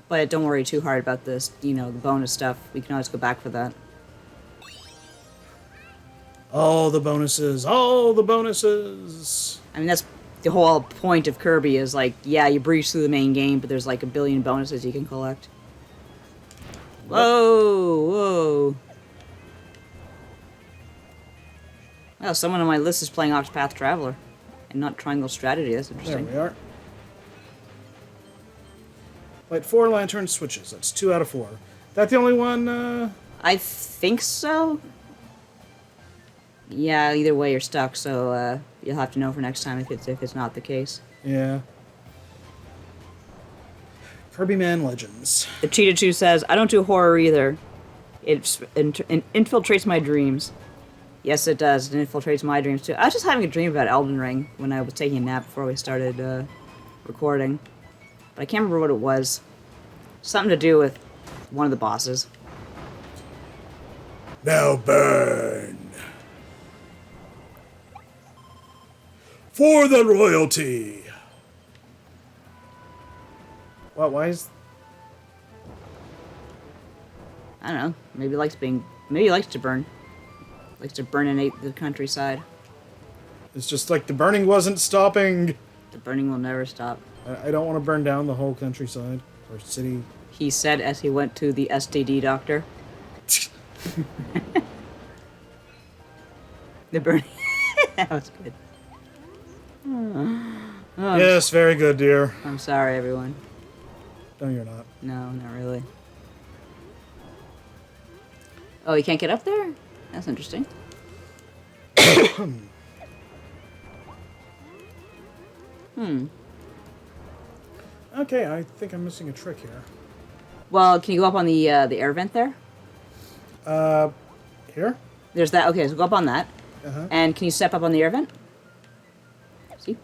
But don't worry too hard about this, you know, the bonus stuff. We can always go back for that. All the bonuses, all the bonuses. I mean, that's the whole point of Kirby is like, yeah, you breeze through the main game, but there's like a billion bonuses you can collect. Whoa, whoa. Well, someone on my list is playing Octopath Traveler and not Triangle Strategy. That's There interesting. we are. Light 4 lantern switches. That's 2 out of 4. That the only one, I think so. Yeah, either way you're stuck, so you'll have to know for next time if it's not the case. Yeah. Kirby Man Legends. The Cheetah Chew says, I don't do horror either. It infiltrates my dreams. Yes, it does. It infiltrates my dreams, too. I was just having a dream about Elden Ring when I was taking a nap before we started recording. But I can't remember what it was. Something to do with one of the bosses. Now burn. For the royalty. What? Why is... I don't know. Maybe he likes to burn. Likes to burninate the countryside. It's just like the burning wasn't stopping. The burning will never stop. I don't want to burn down the whole countryside or city. He said as he went to the STD doctor. The burning. That was good. Yes, very good, dear. I'm sorry, everyone. No, you're not. No, not really. Oh, you can't get up there? That's interesting. Okay, I think I'm missing a trick here. Well, can you go up on the air vent there? Here? There's that. Okay, so go up on that. Uh-huh. And can you step up on the air vent? See?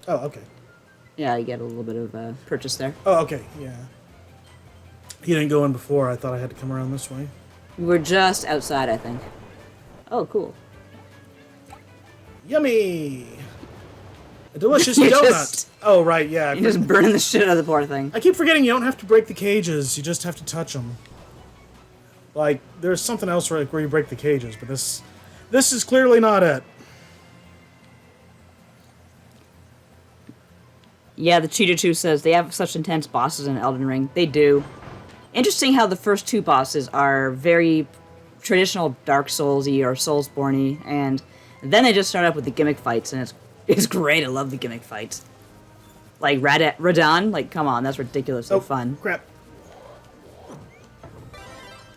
Oh, okay. Yeah, you get a little bit of purchase there. Oh, okay, yeah. He didn't go in before. I thought I had to come around this way. We're just outside, I think. Oh, cool. Yummy! A delicious You donut! just- Oh, right, yeah. You're just burning the shit out of the poor thing. I keep forgetting you don't have to break the cages. You just have to touch them. Like, there's something else where you break the cages, but this is clearly not it. Yeah, the Cheetah Chew says they have such intense bosses in Elden Ring. They do. Interesting how the first two bosses are very traditional Dark Souls-y or Soulsborne-y, and then they just start up with the gimmick fights, and it's great. I love the gimmick fights. Like Radon, like come on, that's ridiculously fun. Crap.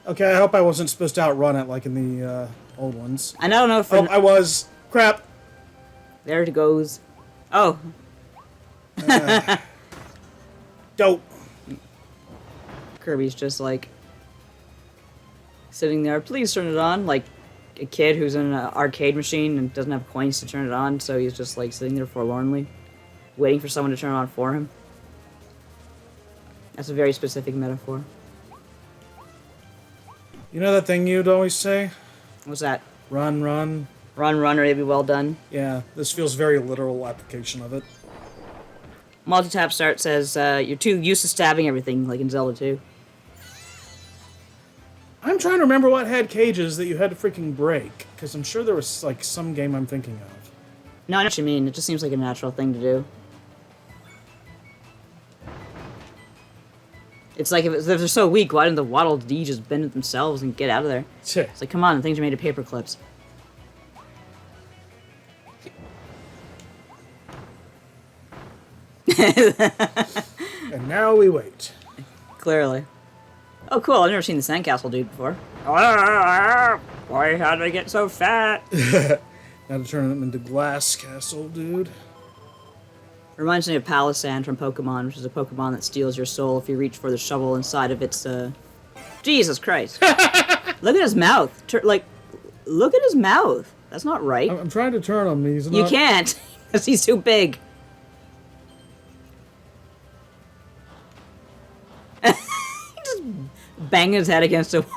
Okay, I hope I wasn't supposed to outrun it like in the old ones. And I don't know if Oh, I was. Crap. There it goes. Oh. Dope. Kirby's just like sitting there. Please turn it on. Like a kid who's in an arcade machine and doesn't have coins to turn it on, so he's just like sitting there forlornly, waiting for someone to turn it on for him. That's a very specific metaphor. You know that thing you'd always say? What's that? Run, run. Run, run, or be well done. Yeah, this feels very literal application of it. Multi-tap start says, you're too used to stabbing everything, like in Zelda 2. I'm trying to remember what had cages that you had to freaking break, because I'm sure there was, like, some game I'm thinking of. No, I know what you mean. It just seems like a natural thing to do. It's like, if they're so weak, why didn't the Waddle Dee just bend it themselves and get out of there? It's like, come on, the things are made of paper clips. And now we wait. Clearly. Oh, cool. I've never seen the sandcastle dude before. Why how did I get so fat? Now to turn them into Glass Castle, dude. Reminds me of Palisand from Pokemon, which is a Pokemon that steals your soul if you reach for the shovel inside of its, Jesus Christ. Look at his mouth. Look at his mouth. That's not right. I'm trying to turn him. He's not... You can't, because he's too big. Bang his head against a wall.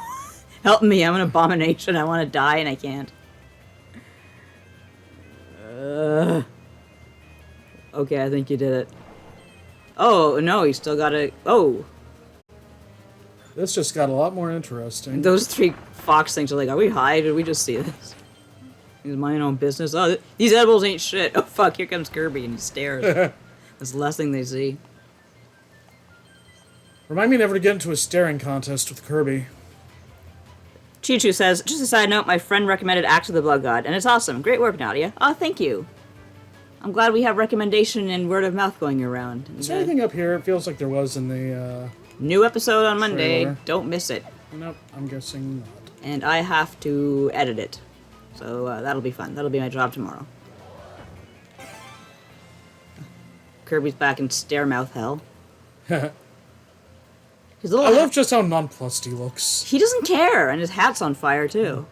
Help me, I'm an abomination. I want to die and I can't. Okay, I think you did it. Oh, no, he still got a... Oh. This just got a lot more interesting. Those three fox things are like, are we high? Did we just see this? He's minding his own business. Oh, these edibles ain't shit. Oh, fuck, here comes Kirby and he stares. That's the last thing they see. Remind me never to get into a staring contest with Kirby. Chi-Chu says, just a side note, my friend recommended Axe of the Blood God, and it's awesome. Great work, Nadia. Oh, thank you. I'm glad we have recommendation and word of mouth going around. Is there anything up here? It feels like there was in the, New episode on Monday. trailer. Don't miss it. Nope, I'm guessing not. And I have to edit it. So that'll be fun. That'll be my job tomorrow. Kirby's back in stare mouth hell. His little I love just how nonplussed he looks. He doesn't care, and his hat's on fire, too.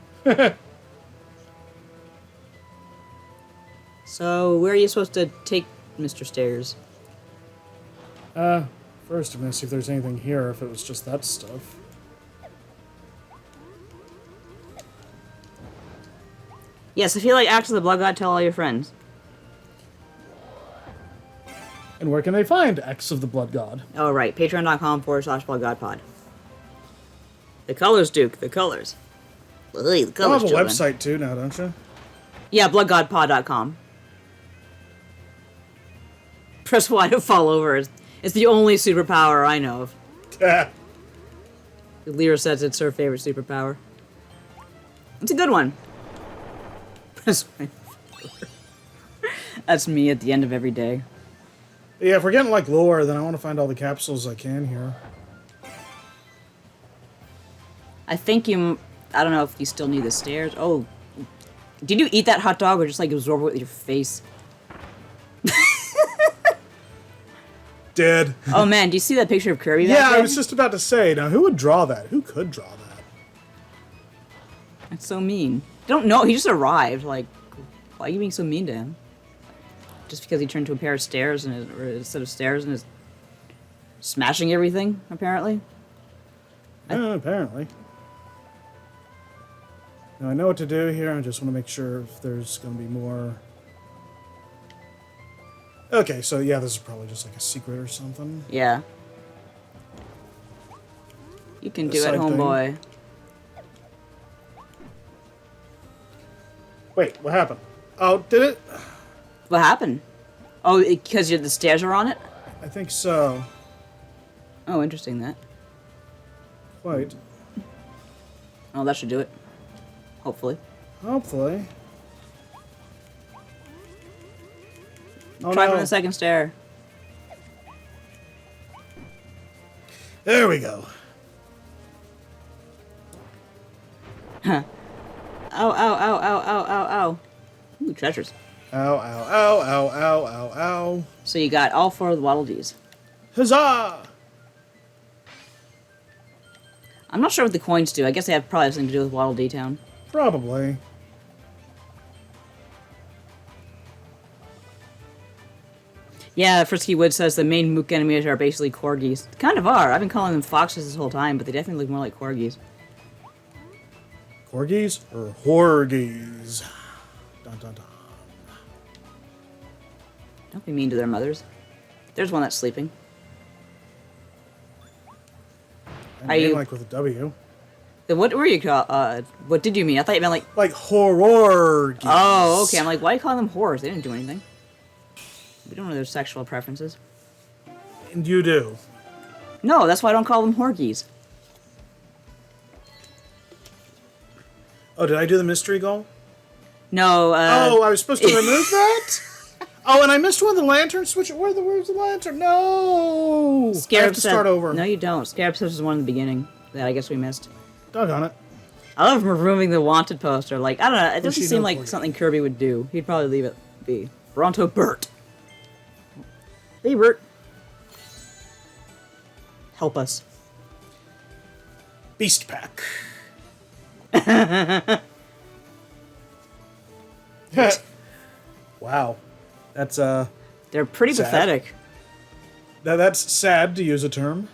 So, where are you supposed to take Mr. Stairs? First I'm gonna see if there's anything here, if it was just that stuff. Yes, if you like Axe of the Blood God, tell all your friends. And where can they find X of the Blood God? Oh, right. Patreon.com/BloodGodPod. The colors, Duke. The colors. Ugh, the You colors, have a children. website too now, don't you? Yeah, BloodGodPod.com. Press Y to fall over. It's the only superpower I know of. Lyra says it's her favorite superpower. It's a good one. Press Y to fall over. That's me at the end of every day. Yeah, if we're getting like lore, then I want to find all the capsules I can here. I think you... I don't know if you still need the stairs. Oh. Did you eat that hot dog or just like absorb it with your face? Did. Oh man, do you see that picture of Kirby back Yeah, there? I was just about to say, now who would draw that? Who could draw that? That's so mean. I don't know, he just arrived. Like, why are you being so mean to him? Just because he turned to a pair of stairs and or a set of stairs and is smashing everything, apparently? Apparently. Now I know what to do here, I just want to make sure if there's going to be more... Okay, so yeah, this is probably just like a secret or something. Yeah. You can do it, Side thing. homeboy. Wait, what happened? Oh, did it? What happened? Oh, because the stairs are on it? I think so. Oh, interesting, that. Quite. Oh, that should do it. Hopefully. Hopefully. Oh, Try no. from the second stair. There we go. Ow, ow, ow, ow, ow, ow, ow. Ooh, treasures. Ow, ow, ow, ow, ow, ow, ow. So you got all 4 of the Waddle Dees. Huzzah! I'm not sure what the coins do. I guess they probably have something to do with Waddle Dee Town. Probably. Yeah, Frisky Wood says the main mook enemies are basically corgis. They kind of are. I've been calling them foxes this whole time, but they definitely look more like corgis. Corgis or horgies? Dun, dun, dun. Don't be mean to their mothers. There's one that's sleeping. I mean, like with a W. What were you what did you mean? I thought you meant Like horror. Oh, okay. I'm like, why are you calling them whores? They didn't do anything. We don't know their sexual preferences. And you do. No, that's why I don't call them horgies. Oh, did I do the mystery goal? No, oh, I was supposed to remove that? Oh, and I missed one of the lantern switch. Where's the lantern? No! I have to start over. No, you don't. Scarab says there's one in the beginning that I guess we missed. Doggone it. I love removing the wanted poster. Like, I don't know. It doesn't seem no like corgi. something Kirby would do. He'd probably leave it be. Bronto Bert. Hey, Bert. Help us. Beast Pack. Wow. That's, They're pretty sad. pathetic. That's sad to use a term.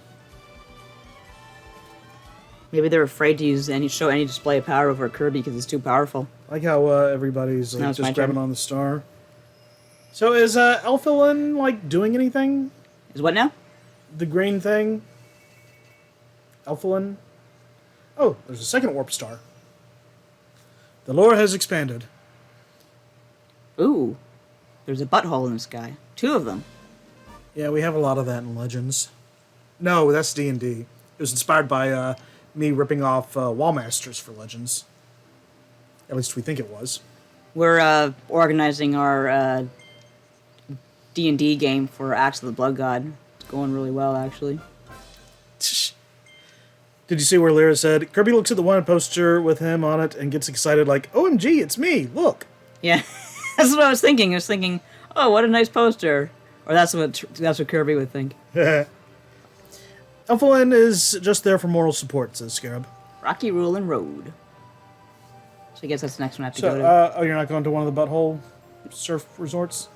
Maybe they're afraid to show any display of power over Kirby because it's too powerful. I like how everybody's Now it's my just grabbing turn. on the star. So is Elfilin like doing anything? Is what now? The green thing? Elfilin? Oh, there's a second warp star. The lore has expanded. Ooh. There's a butthole in the sky. 2 of them. Yeah, we have a lot of that in Legends. No, that's D&D. It was inspired by me ripping off Wallmasters for Legends. At least we think it was. We're organizing our D&D game for Axe of the Blood God. It's going really well, actually. Did you see where Lyra said, Kirby looks at the one poster with him on it and gets excited like, OMG, it's me, look. Yeah, that's what I was thinking. I was thinking, oh, what a nice poster. Or that's what Kirby would think. Elfilin is just there for moral support, says Scarab. Rocky Rollin' Road. So I guess that's the next one I have to So, go to. oh, you're not going to one of the butthole surf resorts?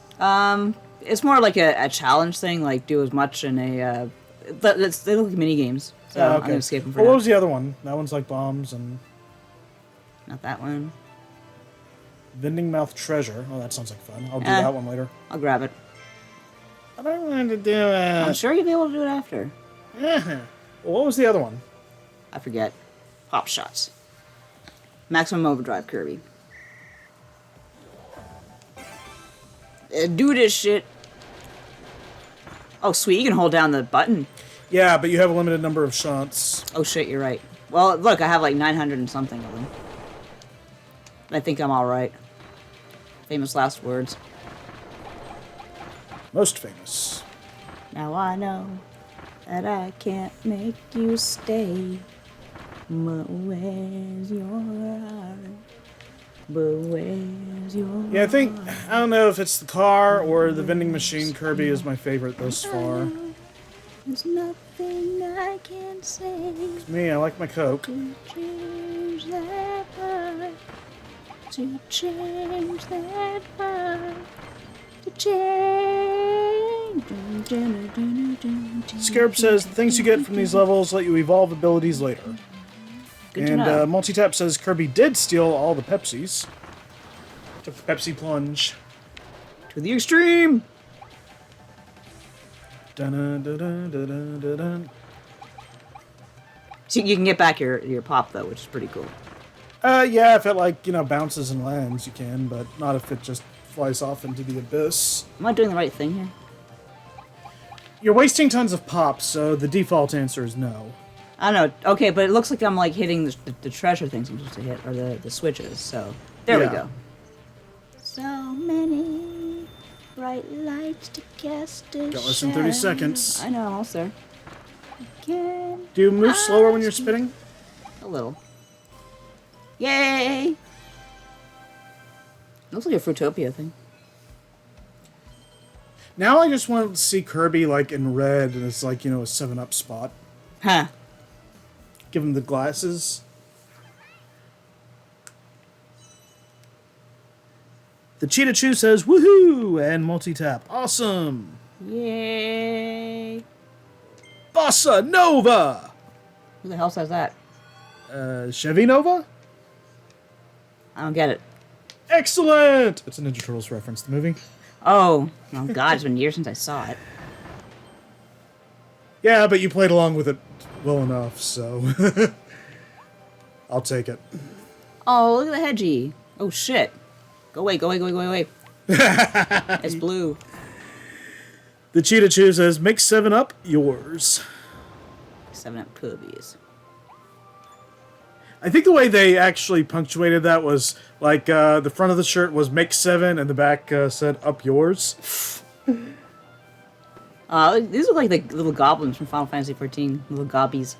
It's more like a challenge thing, like do as much in a... they look like mini games, so I'm going to escape them for Well, now. what was the other one? That one's like bombs and... Not that one. Vending Mouth Treasure. Oh, that sounds like fun. I'll do that one later. I'll grab it. I don't want to do it. I'm sure you'll be able to do it after. Well, what was the other one? I forget. Pop shots. Maximum overdrive, Kirby. Do this shit. Oh, sweet. You can hold down the button. Yeah, but you have a limited number of shots. Oh, shit. You're right. Well, look. I have like 900 and something of them. I think I'm all right. Famous last words. Most famous. Now I know that I can't make you stay. But where's your heart? But where's your Yeah, I don't know if it's the car or the vending machine. Kirby is my favorite thus far. There's nothing I can say Me, I like my Coke. to change that heart. To change that heart. To change. Scarab says, the things you get from these levels let you evolve abilities later. Good to And know. Multitap says Kirby did steal all the Pepsis. Took the Pepsi plunge. To the extreme. Dun-dun-dun-dun-dun-dun-dun. So you can get back your pop though, which is pretty cool. Yeah, if it like, bounces and lands, you can, but not if it just flies off into the abyss. Am I doing the right thing here? You're wasting tons of pops, so the default answer is no. I don't know. Okay, but it looks like I'm like hitting the treasure things I'm supposed to hit, or the switches. So there we Yeah. go. So many bright lights to cast a Got less than 30 shadow. seconds. I know, almost there. Again, Do you move slower when you're spinning? a little. Yay! Looks like a Fruitopia thing. Now I just want to see Kirby, like, in red, and it's like, a 7-Up spot. Huh. Give him the glasses. The Cheetah Chew says, woohoo! And multi-tap. Awesome! Yay! Bossa Nova! Who the hell says that? Chevy Nova? I don't get it. Excellent! It's a Ninja Turtles reference, the movie. Oh God, it's been years since I saw it. Yeah, but you played along with it well enough, so... I'll take it. Oh, look at the hedgie. Oh shit. Go away, go away, go away, go away. It's blue. The Cheetah Chew says, make 7-Up yours. 7-Up Kirby's. I think the way they actually punctuated that was, like, the front of the shirt was make 7, and the back said, up yours. These are like the little goblins from Final Fantasy XIV. Little gobbies.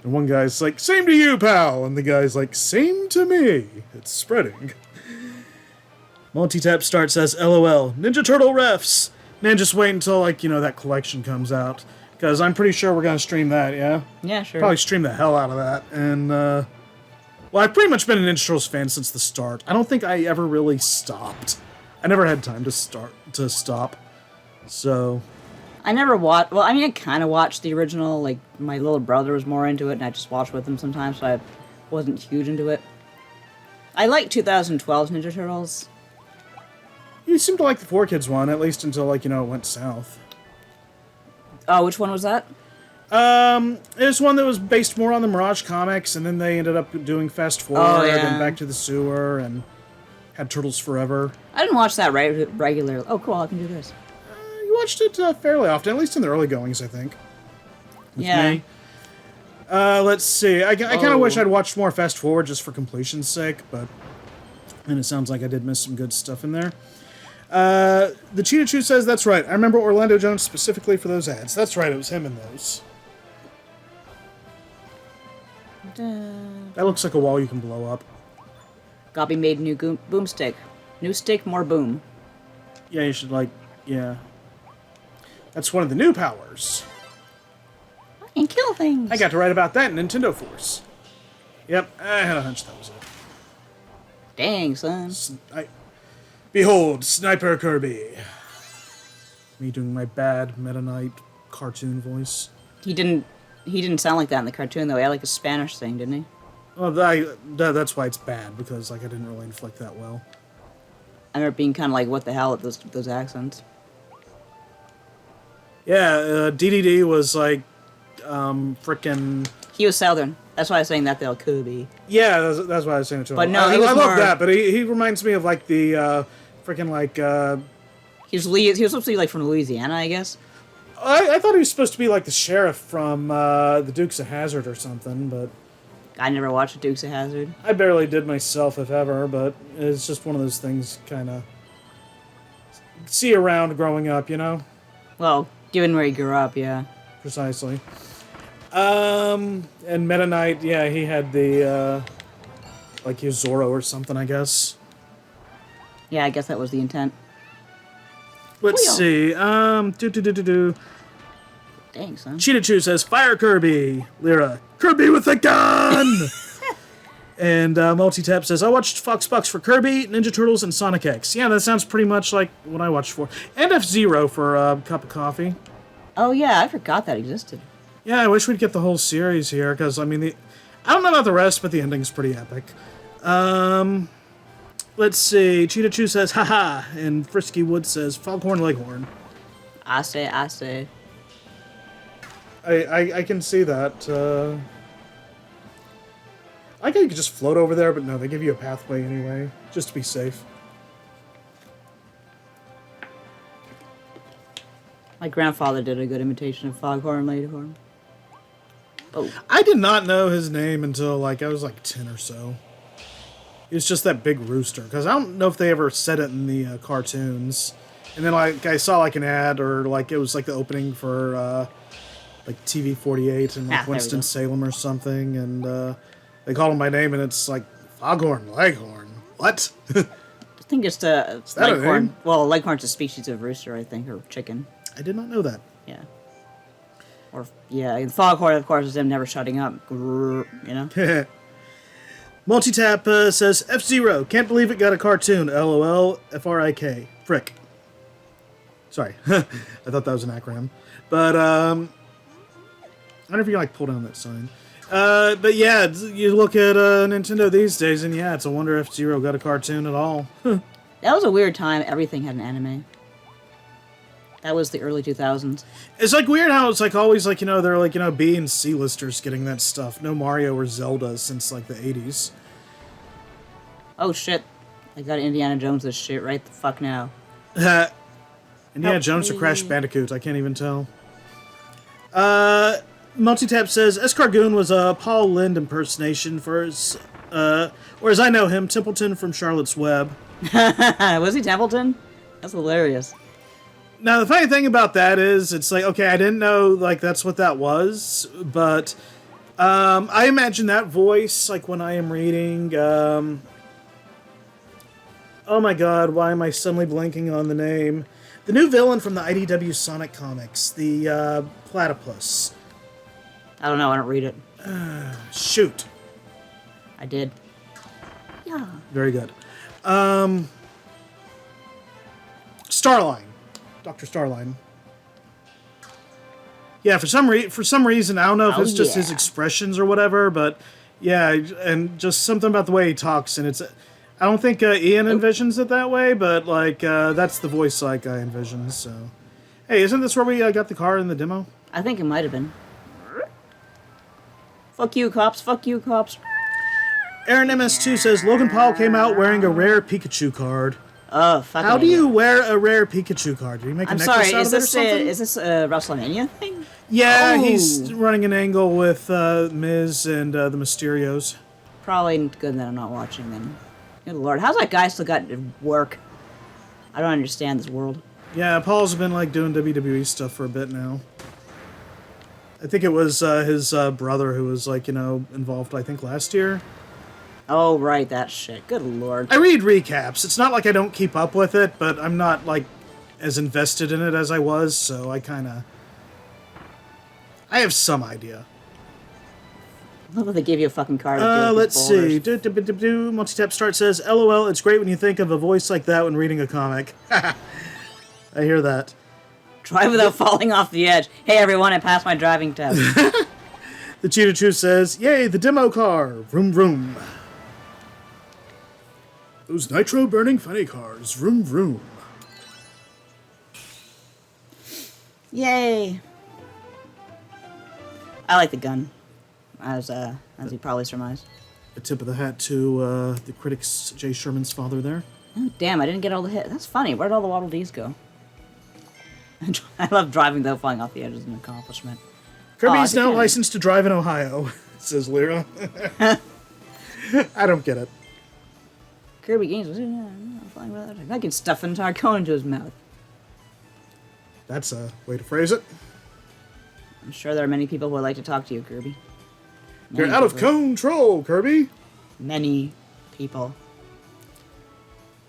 And one guy's like, same to you, pal. And the guy's like, same to me. It's spreading. Multi-tap starts says, LOL, Ninja Turtle refs. Man, just wait until, like, that collection comes out. Because I'm pretty sure we're going to stream that, yeah? Yeah, sure. Probably stream the hell out of that. And, well, I've pretty much been an Ninja Turtles fan since the start. I don't think I ever really stopped. I never had time to stop. So... I never watched... Well, I mean, I kind of watched the original. Like, my little brother was more into it, and I just watched with him sometimes, so I wasn't huge into it. I like 2012's Ninja Turtles. You seem to like the 4Kids one, at least until, like, it went south. Oh, which one was that? It was one that was based more on the Mirage comics, and then they ended up doing Fast Forward and Back to the Sewer, and had Turtles Forever. I didn't watch that regularly. Oh, cool, I can do this. You watched it fairly often, at least in the early goings, I think. With me. Let's see. I kind of wish I'd watched more Fast Forward just for completion's sake, but... And it sounds like I did miss some good stuff in there. The Cheetah Chew says, that's right. I remember Orlando Jones specifically for those ads. That's right, it was him in those. That looks like a wall you can blow up. Gobby made new boomstick. New stick, more boom. Yeah, you should, like, yeah. That's one of the new powers. I can kill things. I got to write about that in Nintendo Force. Yep, I had a hunch that was it. Dang, son. Behold, Sniper Kirby. Me doing my bad Meta Knight cartoon voice. He didn't sound like that in the cartoon, though. He had like a Spanish thing, didn't he? Well, that's why it's bad, because, like, I didn't really inflict that well. I remember being kind of like, what the hell at those accents. Yeah, DDD was, like, frickin'... He was Southern. That's why I was saying that they'll Kirby. Yeah, that's why I was saying it to him. But no, I more... love that, but he reminds me of, like, the, frickin', like, He was supposed to be, like, from Louisiana, I guess. I thought he was supposed to be, like, the sheriff from, the Dukes of Hazzard or something, but... I never watched Dukes of Hazzard. I barely did myself, if ever, but it's just one of those things kind of see around growing up, Well, given where he grew up, yeah. Precisely. And Meta Knight, yeah, he had the, like, he was Zorro or something, I guess. Yeah, I guess that was the intent. Let's see, Dang, son. Cheetah Chew says, Fire Kirby! Lyra, Kirby with a gun! And Multi-Tap says, I watched Fox Bucks for Kirby, Ninja Turtles, and Sonic X. Yeah, that sounds pretty much like what I watched for. And F-Zero for a cup of coffee. Oh, yeah, I forgot that existed. Yeah, I wish we'd get the whole series here, because, I mean, I don't know about the rest, but the ending's pretty epic. Let's see, Cheetah Chew says, haha, and Frisky Wood says, Foghorn Leghorn. I say. I can see that. I think you could just float over there, but no, they give you a pathway anyway, just to be safe. My grandfather did a good imitation of Foghorn Leghorn. Oh. I did not know his name until, like, I was, like, 10 or so. It was just that big rooster, because I don't know if they ever said it in the cartoons. And then, like, I saw, like, an ad, or, like, it was, like, the opening for, like, TV 48 and, like, Winston-Salem or something, and, they called him by name, and it's, like, Foghorn Leghorn. What? I think it's the that a leghorn. name? Well, leghorn's a species of rooster, I think, or chicken. I did not know that. Yeah. Or yeah, and foghorn, of course, is them never shutting up. Grrr, you know. Multitap says F-Zero. Can't believe it got a cartoon. LOL. FRIK. Frick. Sorry, I thought that was an acronym. But I wonder if you can like pull down that sign. But yeah, you look at Nintendo these days, and yeah, it's a wonder F-Zero got a cartoon at all. That was a weird time. Everything had an anime. That was the early 2000s. It's like weird how it's like always like, you know, they're like, you know, B and C listers getting that stuff. No Mario or Zelda since like the 80s. Oh shit. I got Indiana Jones this shit right the fuck now. Indiana Jones or Crash Bandicoot, I can't even tell. Multitap says Escargoon was a Paul Lynde impersonation for his, or as I know him, Templeton from Charlotte's Web. Was he Templeton? That's hilarious. Now, the funny thing about that is, it's like, okay, I didn't know, like, that's what that was, but I imagine that voice, like, when I am reading, oh my god, why am I suddenly blanking on the name? The new villain from the IDW Sonic comics, the platypus. I don't know, I don't read it. Shoot. I did. Yeah. Very good. Starline. Dr. Starline. Yeah, for some reason, I don't know if it's just his expressions or whatever, but yeah, and just something about the way he talks, and it's... I don't think Ian envisions it that way, but like that's the voice like I envision, so... Hey, isn't this where we got the car in the demo? I think it might have been. Fuck you, cops. Fuck you, cops. Aaron MS2 says Logan Paul came out wearing a rare Pikachu card. Oh, fuck. How do you wear a rare Pikachu card? Did he make a necklace out of it or something? Is this a WrestleMania thing? Yeah, he's running an angle with Miz and the Mysterios. Probably good that I'm not watching then. Good lord, how's that guy still got work? I don't understand this world. Yeah, Paul's been like doing WWE stuff for a bit now. I think it was his brother who was like, you know, involved, I think, last year. Oh, right, that shit. Good lord. I read recaps. It's not like I don't keep up with it, but I'm not, like, as invested in it as I was, so I kind of... I have some idea. I love that they gave you a fucking card. Let's see. Multitap Start says, LOL, it's great when you think of a voice like that when reading a comic. I hear that. Drive without falling off the edge. Hey, everyone, I passed my driving test. The Cheetah Chew says, yay, the demo car. Vroom, vroom. Those nitro-burning funny cars. Vroom, vroom. Yay. I like the gun, as you probably surmise. A tip of the hat to the critics, Jay Sherman's father there. Oh, damn, I didn't get all the hits. That's funny. Where did all the Waddle Dees go? I love driving, though, falling off the edge is an accomplishment. Kirby's now licensed to drive in Ohio, says Lyra. I don't get it. Kirby Games was flying without it. I can stuff an entire cone into his mouth. That's a way to phrase it. I'm sure there are many people who would like to talk to you, Kirby. You're out of control, Kirby. Many people.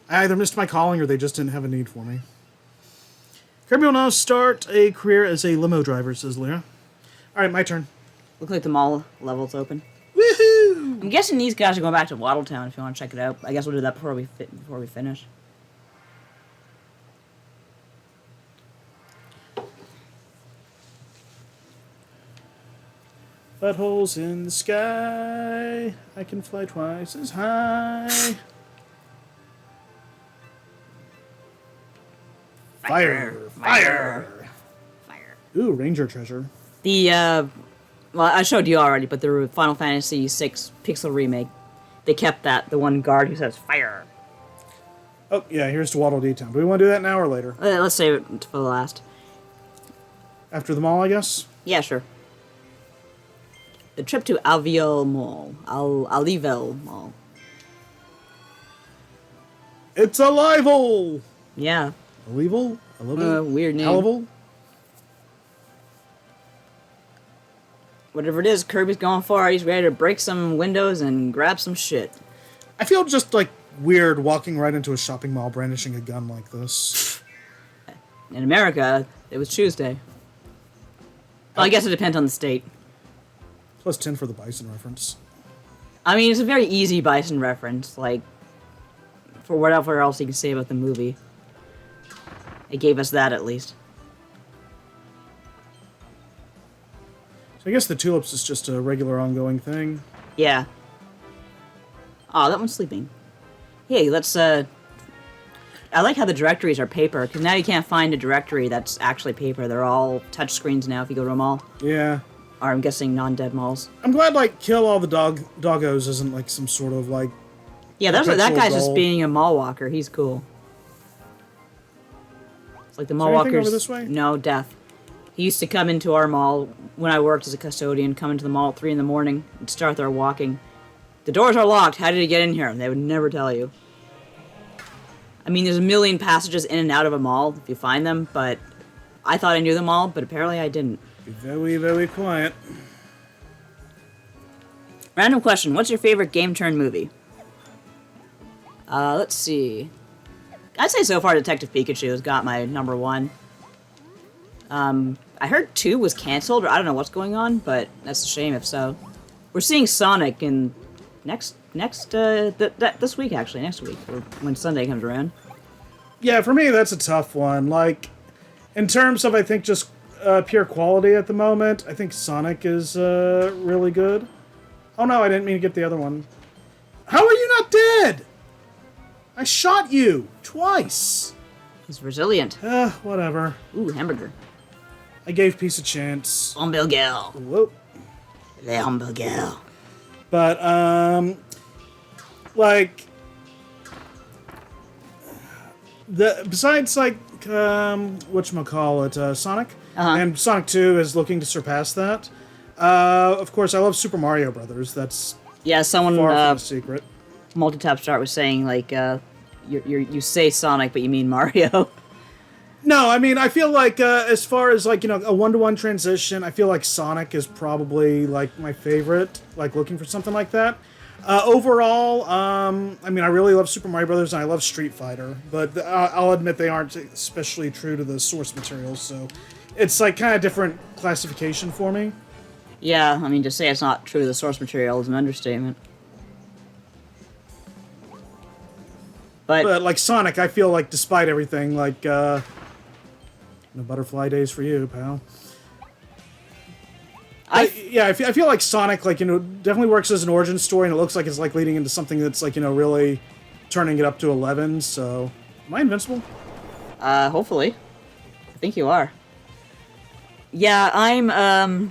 I either missed my calling or they just didn't have a need for me. Kirby will now start a career as a limo driver, says Lyra. Alright, my turn. Looks like the mall level's open. Woohoo! I'm guessing these guys are going back to Waddletown if you want to check it out. I guess we'll do that before we finish. Buttholes in the sky. I can fly twice as high. Fire! Fire! Fire! Ooh, Ranger treasure. The, well, I showed you already, but the Final Fantasy VI Pixel Remake, they kept that, the one guard who says, fire! Oh, yeah, here's to Waddle Dee Town. Do we want to do that now or later? Let's save it for the last. After the mall, I guess? Yeah, sure. The trip to Alviel Mall. Alivel Mall. It's a Livel! Yeah. Alivel? Weird name. Alivel? Whatever it is, Kirby's going for, he's ready to break some windows and grab some shit. I feel just like weird walking right into a shopping mall brandishing a gun like this. In America, it was Tuesday. Well, I guess it depends on the state. Plus 10 for the bison reference. I mean, it's a very easy bison reference, like, for whatever else you can say about the movie. It gave us that, at least. So I guess the tulips is just a regular ongoing thing. Yeah. Oh, that one's sleeping. Hey, let's, I like how the directories are paper, because now you can't find a directory that's actually paper. They're all touch screens now if you go to a mall. Yeah. Or, I'm guessing, non-dead malls. I'm glad, like, kill all the doggos isn't, like, some sort of, like... Yeah, that guy's goal. just being a mall walker. He's cool. It's like the mall anything walkers... over this way? No, death. He used to come into our mall when I worked as a custodian, come into the mall at 3 in the morning and start there walking. The doors are locked. How did he get in here? And they would never tell you. I mean, there's a million passages in and out of a mall if you find them, but I thought I knew them all, but apparently I didn't. Be very, very quiet. Random question. What's your favorite game turn movie? Let's see. I'd say so far Detective Pikachu has got my number one. I heard 2 was canceled, or I don't know what's going on, but that's a shame if so. We're seeing Sonic in this week, actually, next week, or when Sunday comes around. Yeah, for me, that's a tough one. Like, in terms of, I think, just pure quality at the moment, I think Sonic is really good. Oh no, I didn't mean to get the other one. How are you not dead? I shot you twice. He's resilient. Whatever. Ooh, hamburger. I gave peace a chance. Hamburger. Whoop. Le hamburger. But, like, besides, like, whatchamacallit, Sonic, and Sonic 2 is looking to surpass that. Of course, I love Super Mario Brothers. That's someone far from a secret. Multitap Start was saying, like, you say Sonic, but you mean Mario. No, I mean, I feel like, as far as, like, a one-to-one transition, I feel like Sonic is probably, like, my favorite, like, looking for something like that. Overall, I mean, I really love Super Mario Brothers, and I love Street Fighter, but I'll admit they aren't especially true to the source material, so it's, like, kind of different classification for me. Yeah, I mean, to say it's not true to the source material is an understatement. But like, Sonic, I feel like, despite everything, like, no butterfly days for you, pal. I feel like Sonic, like, definitely works as an origin story, and it looks like it's, like, leading into something that's, like, really turning it up to 11, so... Am I invincible? Hopefully. I think you are. Yeah, I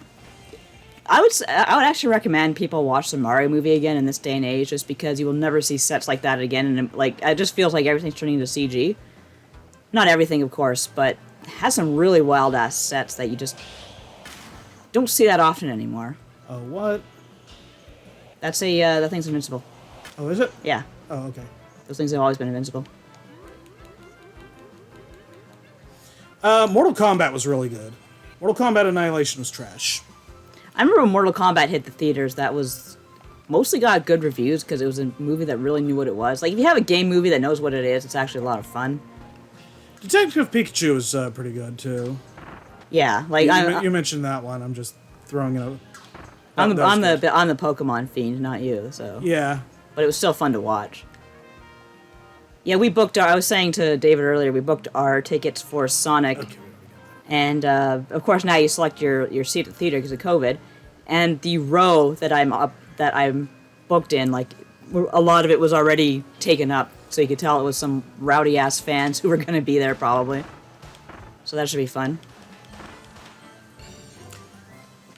would actually recommend people watch the Mario movie again in this day and age, just because you will never see sets like that again, and, like, it just feels like everything's turning into CG. Not everything, of course, but it has some really wild-ass sets that you just don't see that often anymore. Oh, what? That's that thing's invincible. Oh, is it? Yeah. Oh, okay. Those things have always been invincible. Mortal Kombat was really good. Mortal Kombat Annihilation was trash. I remember when Mortal Kombat hit the theaters, that was mostly got good reviews because it was a movie that really knew what it was. Like, if you have a game movie that knows what it is, it's actually a lot of fun. Detective Pikachu was pretty good, too. Yeah, like you mentioned that one. I'm just throwing it out. I'm the Pokemon fiend, not you. So yeah, but it was still fun to watch. Yeah, we booked I was saying to David earlier, we booked our tickets for Sonic, and of course now you select your seat at the theater because of COVID, and the row that I'm booked in, like, a lot of it was already taken up, so you could tell it was some rowdy ass fans who were going to be there probably. So that should be fun.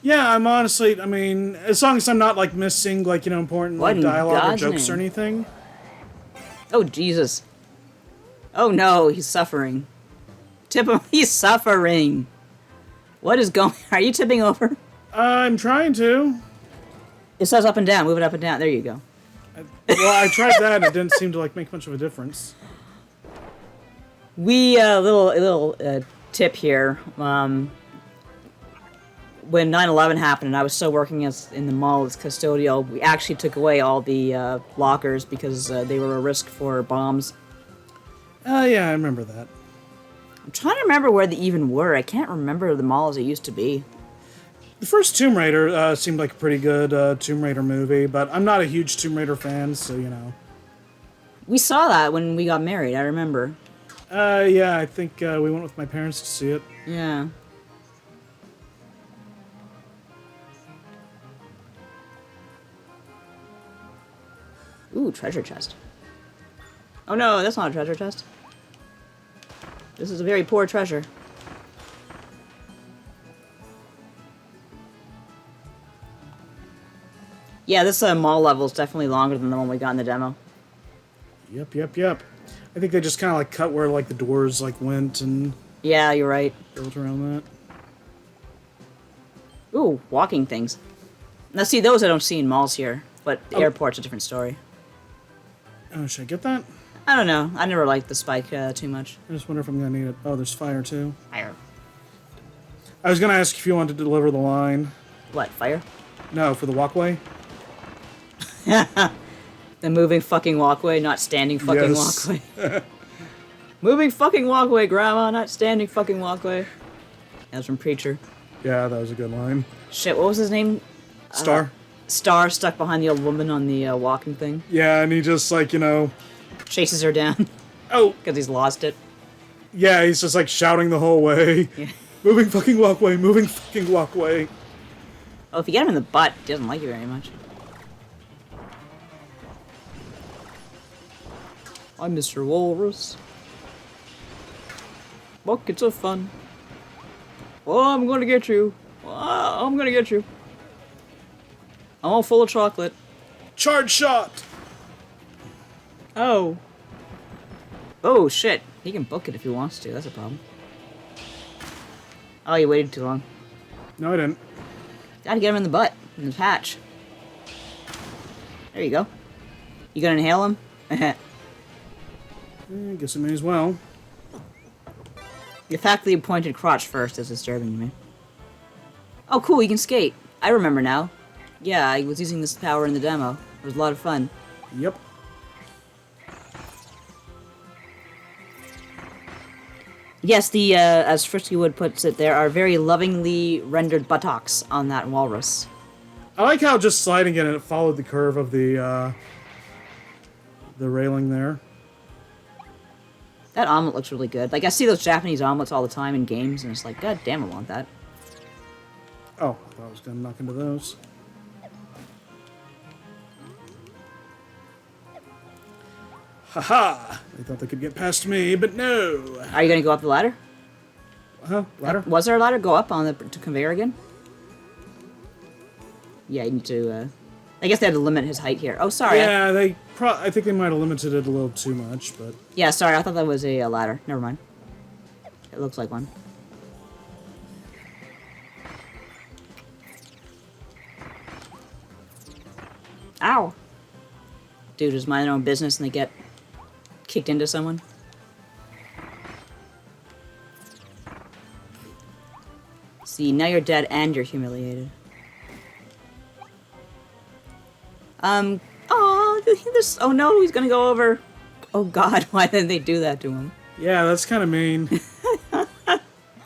Yeah, I'm honestly, I mean, as long as I'm not, like, missing, like, important What in dialogue or God's jokes or name? anything. Oh, Jesus. Oh, no, he's suffering. Tip him, he's suffering. What is going... Are you tipping over? I'm trying to. It says up and down. Move it up and down. There you go. Well, I tried that, and it didn't seem to, like, make much of a difference. We, little tip here. when 9/11 happened and I was still working in the mall as custodial, we actually took away all the lockers because they were a risk for bombs. Yeah, I remember that. I'm trying to remember where they even were. I can't remember the mall as it used to be. The first Tomb Raider seemed like a pretty good Tomb Raider movie, but I'm not a huge Tomb Raider fan, so you know. We saw that when we got married, I remember. Yeah, I think we went with my parents to see it. Yeah. Ooh, treasure chest. Oh no, that's not a treasure chest. This is a very poor treasure. Yeah, this mall level is definitely longer than the one we got in the demo. Yep. I think they just kind of like cut where like the doors like went and Yeah, you're right. built around that. Ooh, walking things. Now see, those I don't see in malls here, but the Oh. airport's a different story. Oh, should I get that? I don't know. I never liked the spike too much. I just wonder if I'm gonna need it. Oh, there's fire too. Fire. I was gonna ask if you wanted to deliver the line. What, fire? No, for the walkway. The moving fucking walkway, not standing fucking Yes. walkway. Moving fucking walkway, Grandma, not standing fucking walkway. That was from Preacher. Yeah, that was a good line. Shit, what was his name? Star. Star stuck behind the old woman on the walking thing. Yeah, and he just like, you know. Chases her down Oh, because he's lost it. yeah, he's just like shouting the whole way. Yeah. Moving fucking walkway, moving fucking walkway. Oh, if you get him in the butt, he doesn't like you very much. I'm Mr. Walrus. Buckets of fun. Oh, I'm gonna get you. Oh, I'm gonna get you. I'm all full of chocolate. Charge shot. Oh. Oh, shit. He can book it if he wants to. That's a problem. Oh, you waited too long. No, I didn't. Gotta get him in the butt. In the patch. There you go. You gonna inhale him? I guess I may as well. The fact that you pointed crotch first is disturbing to me. Oh, cool. You can skate. I remember now. Yeah, I was using this power in the demo. It was a lot of fun. Yep. Yes, the, as Frisky Wood puts it, there are very lovingly rendered buttocks on that walrus. I like how just sliding it and it followed the curve of the railing there. That omelet looks really good. Like, I see those Japanese omelets all the time in games, and it's like, god damn, I want that. Oh, I thought I was gonna knock into those. Haha! They thought they could get past me, but no. Are you gonna go up the ladder? Huh? Ladder? Was there a ladder? Go up on the conveyor again? Yeah, you need to, I guess they had to limit his height here. Oh, sorry. Yeah, I think they might have limited it a little too much, but Yeah, sorry, I thought that was a ladder. Never mind. It looks like one. Ow! Dude is mind their own business and they get kicked into someone. See, now you're dead and you're humiliated. Oh, this. Oh no, he's gonna go over. Oh God, why didn't they do that to him? yeah, that's kind of mean.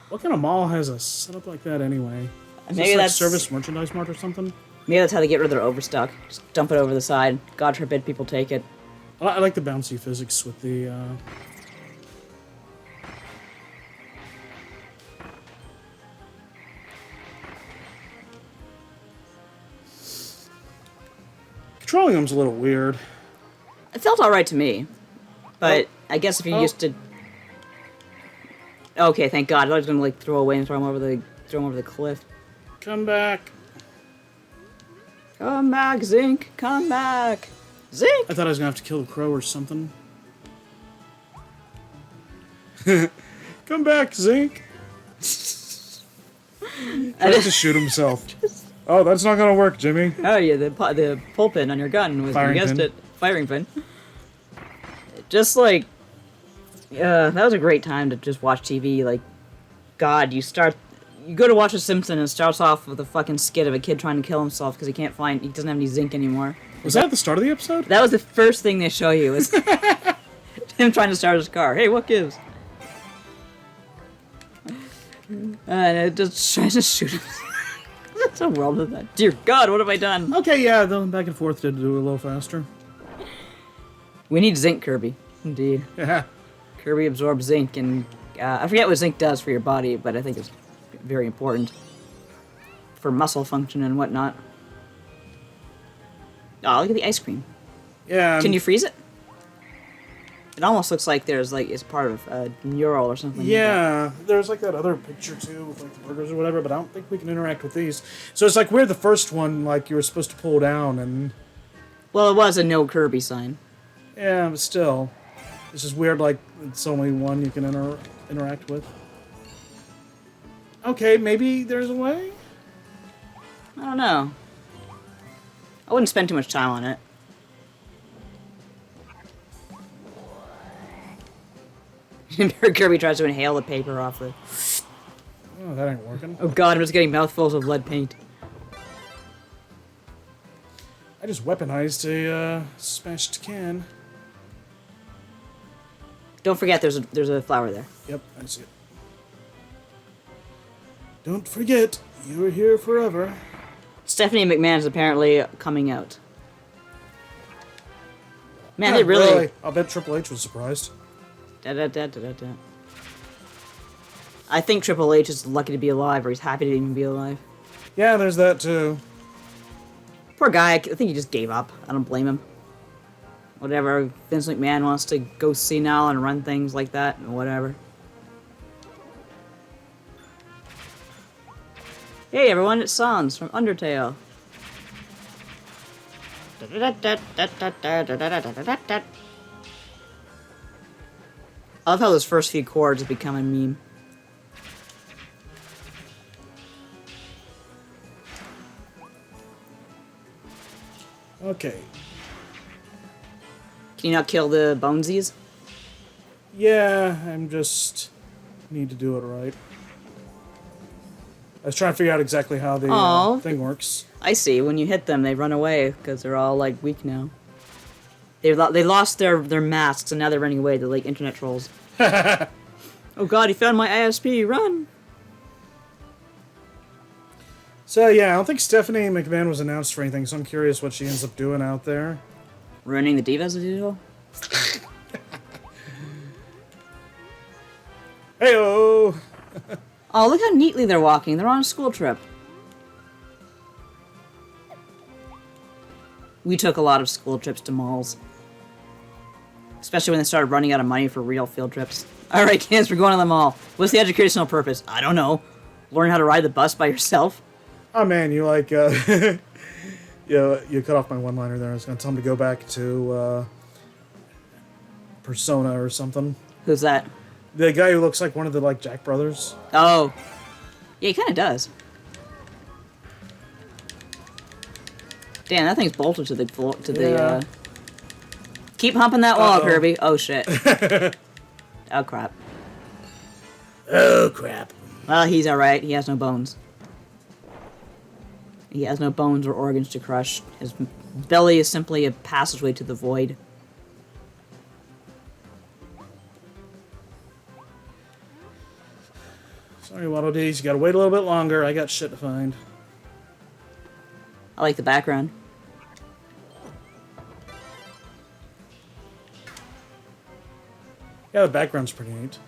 What kind of mall has a setup like that anyway? Is Maybe this like that's Service Merchandise Mart or something? Maybe that's how they get rid of their overstock. Just dump it over the side. God forbid people take it. I like the bouncy physics with the. Controlling them's a little weird. It felt alright to me. But I guess if you're used to... Okay, thank God. I thought I was gonna like throw away and throw him over the cliff. Come back. Come back, Zink. Come back. Zink! I thought I was gonna have to kill the crow or something. Come back, Zink. I have to shoot himself. Oh, that's not gonna work, Jimmy. Oh yeah, the pull pin on your gun was, Firing you guessed pin. it, firing pin. Just like, that was a great time to just watch TV. Like, God, you you go to watch The Simpsons and it starts off with a fucking skit of a kid trying to kill himself because he doesn't have any zinc anymore. Was that at the start of the episode? That was the first thing they show you, is him trying to start his car. Hey, what gives? And it just tries to shoot him. What's the world of that? Dear God, what have I done? Okay, yeah, the back and forth did do it a little faster. We need zinc, Kirby. Indeed. Yeah. Kirby absorbs zinc, and I forget what zinc does for your body, but I think it's very important for muscle function and whatnot. Oh, look at the ice cream. Yeah. Can you freeze it? It almost looks like it's part of a mural or something. Yeah, there's like that other picture too with like the burgers or whatever, but I don't think we can interact with these. So it's like we're the first one, like you were supposed to pull down, and Well, it was a no Kirby sign. yeah, but still, it's just weird. Like it's only one you can interact with. Okay, maybe there's a way. I don't know. I wouldn't spend too much time on it. Kirby tries to inhale the paper off it. Oh, that ain't working. Oh God, I'm just getting mouthfuls of lead paint. I just weaponized a smashed can. Don't forget, there's a flower there. Yep, I see it. Don't forget, you are here forever. Stephanie McMahon is apparently coming out. Man, Yeah, they really. I'll bet Triple H was surprised. Da. I think Triple H is lucky to be alive, or he's happy to even be alive. Yeah, there's that too. Poor guy, I think he just gave up. I don't blame him. Whatever, Vince McMahon wants to go senile and run things like that, whatever. Hey everyone, it's Sans from Undertale. I love how those first few chords have become a meme. Okay. Can you not kill the bonesies? Yeah, I'm just need to do it right. I was trying to figure out exactly how the Aw. thing works. I see. When you hit them, they run away because they're all like weak now. They lost their masks and now they're running away. They're like internet trolls. Oh God, he found my ISP. Run! So yeah, I don't think Stephanie McMahon was announced for anything, so I'm curious what she ends up doing out there. Ruining the Divas as usual. Heyo! Oh, look how neatly they're walking. They're on a school trip. We took a lot of school trips to malls. Especially when they started running out of money for real field trips. Alright kids, we're going to the mall. What's the educational purpose? I don't know. Learn how to ride the bus by yourself? Oh man, you like, you cut off my one-liner there. I was going to tell him to go back to, Persona or something. Who's that? The guy who looks like one of the, like, Jack brothers. Oh. Yeah, he kind of does. Damn, that thing's bolted to the floor, Yeah. Keep humping that wall, Uh-oh. Kirby. Oh, shit. Oh, crap. Oh, crap. Well, he's alright. He has no bones. He has no bones or organs to crush. His belly is simply a passageway to the void. Sorry, Waddle Dees, you gotta wait a little bit longer. I got shit to find. I like the background. Yeah, the background's pretty neat.